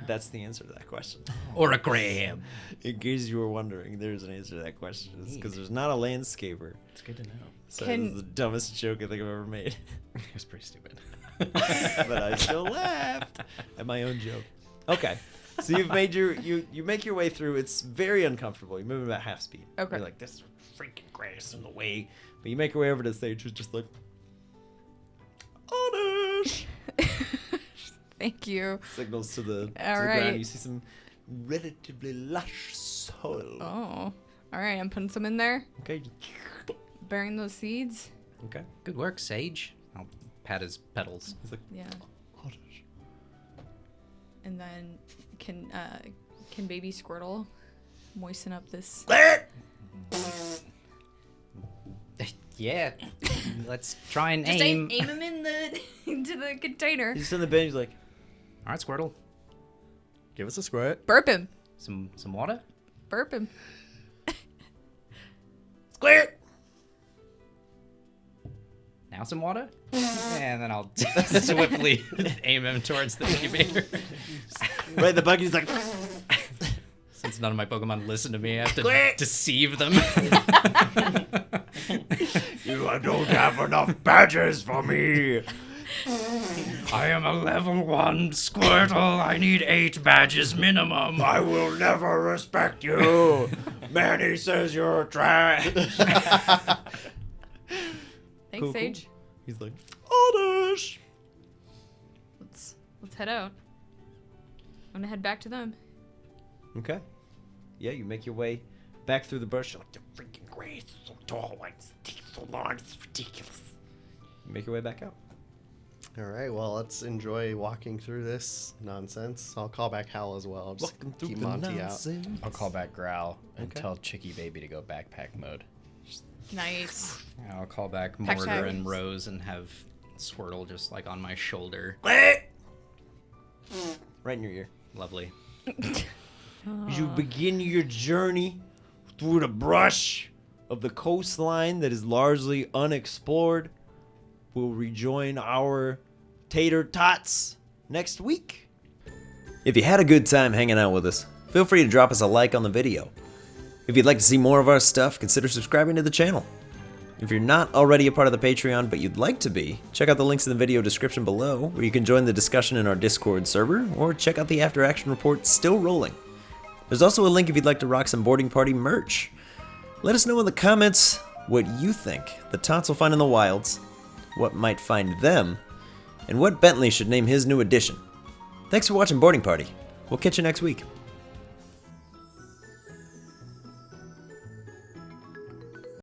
That's the answer to that question. Or a graham. In case you were wondering, there's an answer to that question. It's because there's not a landscaper. It's good to know. So Can- this is the dumbest joke I think I've ever made. It was pretty stupid. But I still laughed at my own joke. Okay. So you've made you make your way through. It's very uncomfortable. You're moving about half speed. Okay. You're like, this freaking grass in the way. But you make your way over to the stage, who's just like, oddish. Thank you. Signals to the, All the right. ground. You see some relatively lush soil. Oh, all right. I'm putting some in there. Okay. Burying those seeds. Okay. Good work, Sage. I'll pat his petals. He's like, Yeah. oddish. and then can baby Squirtle moisten up this? Yeah. Let's try and Just aim. aim him in the into the container. He's in the bin. He's like, All right, Squirtle. Give us a squirt. Burp him. Some water. Burp him. squirt. Now some water. And then I'll swiftly aim him towards the incubator. Right in the bucket. He's like, Since none of my Pokemon listen to me, I have to Squirt. deceive them. you don't have enough badges for me. I am a level 1 Squirtle. I need 8 badges minimum. I will never respect you. Manny says you're trash. Thanks, Cool. Sage. He's like, orders. Let's head out. I'm gonna head back to them. Okay. Yeah, you make your way back through the brush. You're like, the freaking grass is so tall. Like, it takes so long. It's ridiculous. You make your way back out. All right, well, let's enjoy walking through this nonsense. I'll call back Hal as well. Just Welcome through keep the Monty out. nonsense. I'll call back Growl and Okay. tell Chicky Baby to go backpack mode. Nice. I'll call back Pack Mortar tag. and Rose and have Squirtle just like on my shoulder. Right in your ear. Lovely. As you begin your journey through the brush of the coastline that is largely unexplored, we'll rejoin our tater tots next week. If you had a good time hanging out with us, feel free to drop us a like on the video. If you'd like to see more of our stuff, consider subscribing to the channel. If you're not already a part of the Patreon but you'd like to be, check out the links in the video description below where you can join the discussion in our Discord server or check out the After Action report still rolling. There's also a link if you'd like to rock some boarding party merch. Let us know in the comments what you think the tots will find in the wilds, what might find them, and what Bentley should name his new addition. Thanks for watching Boarding Party. We'll catch you next week.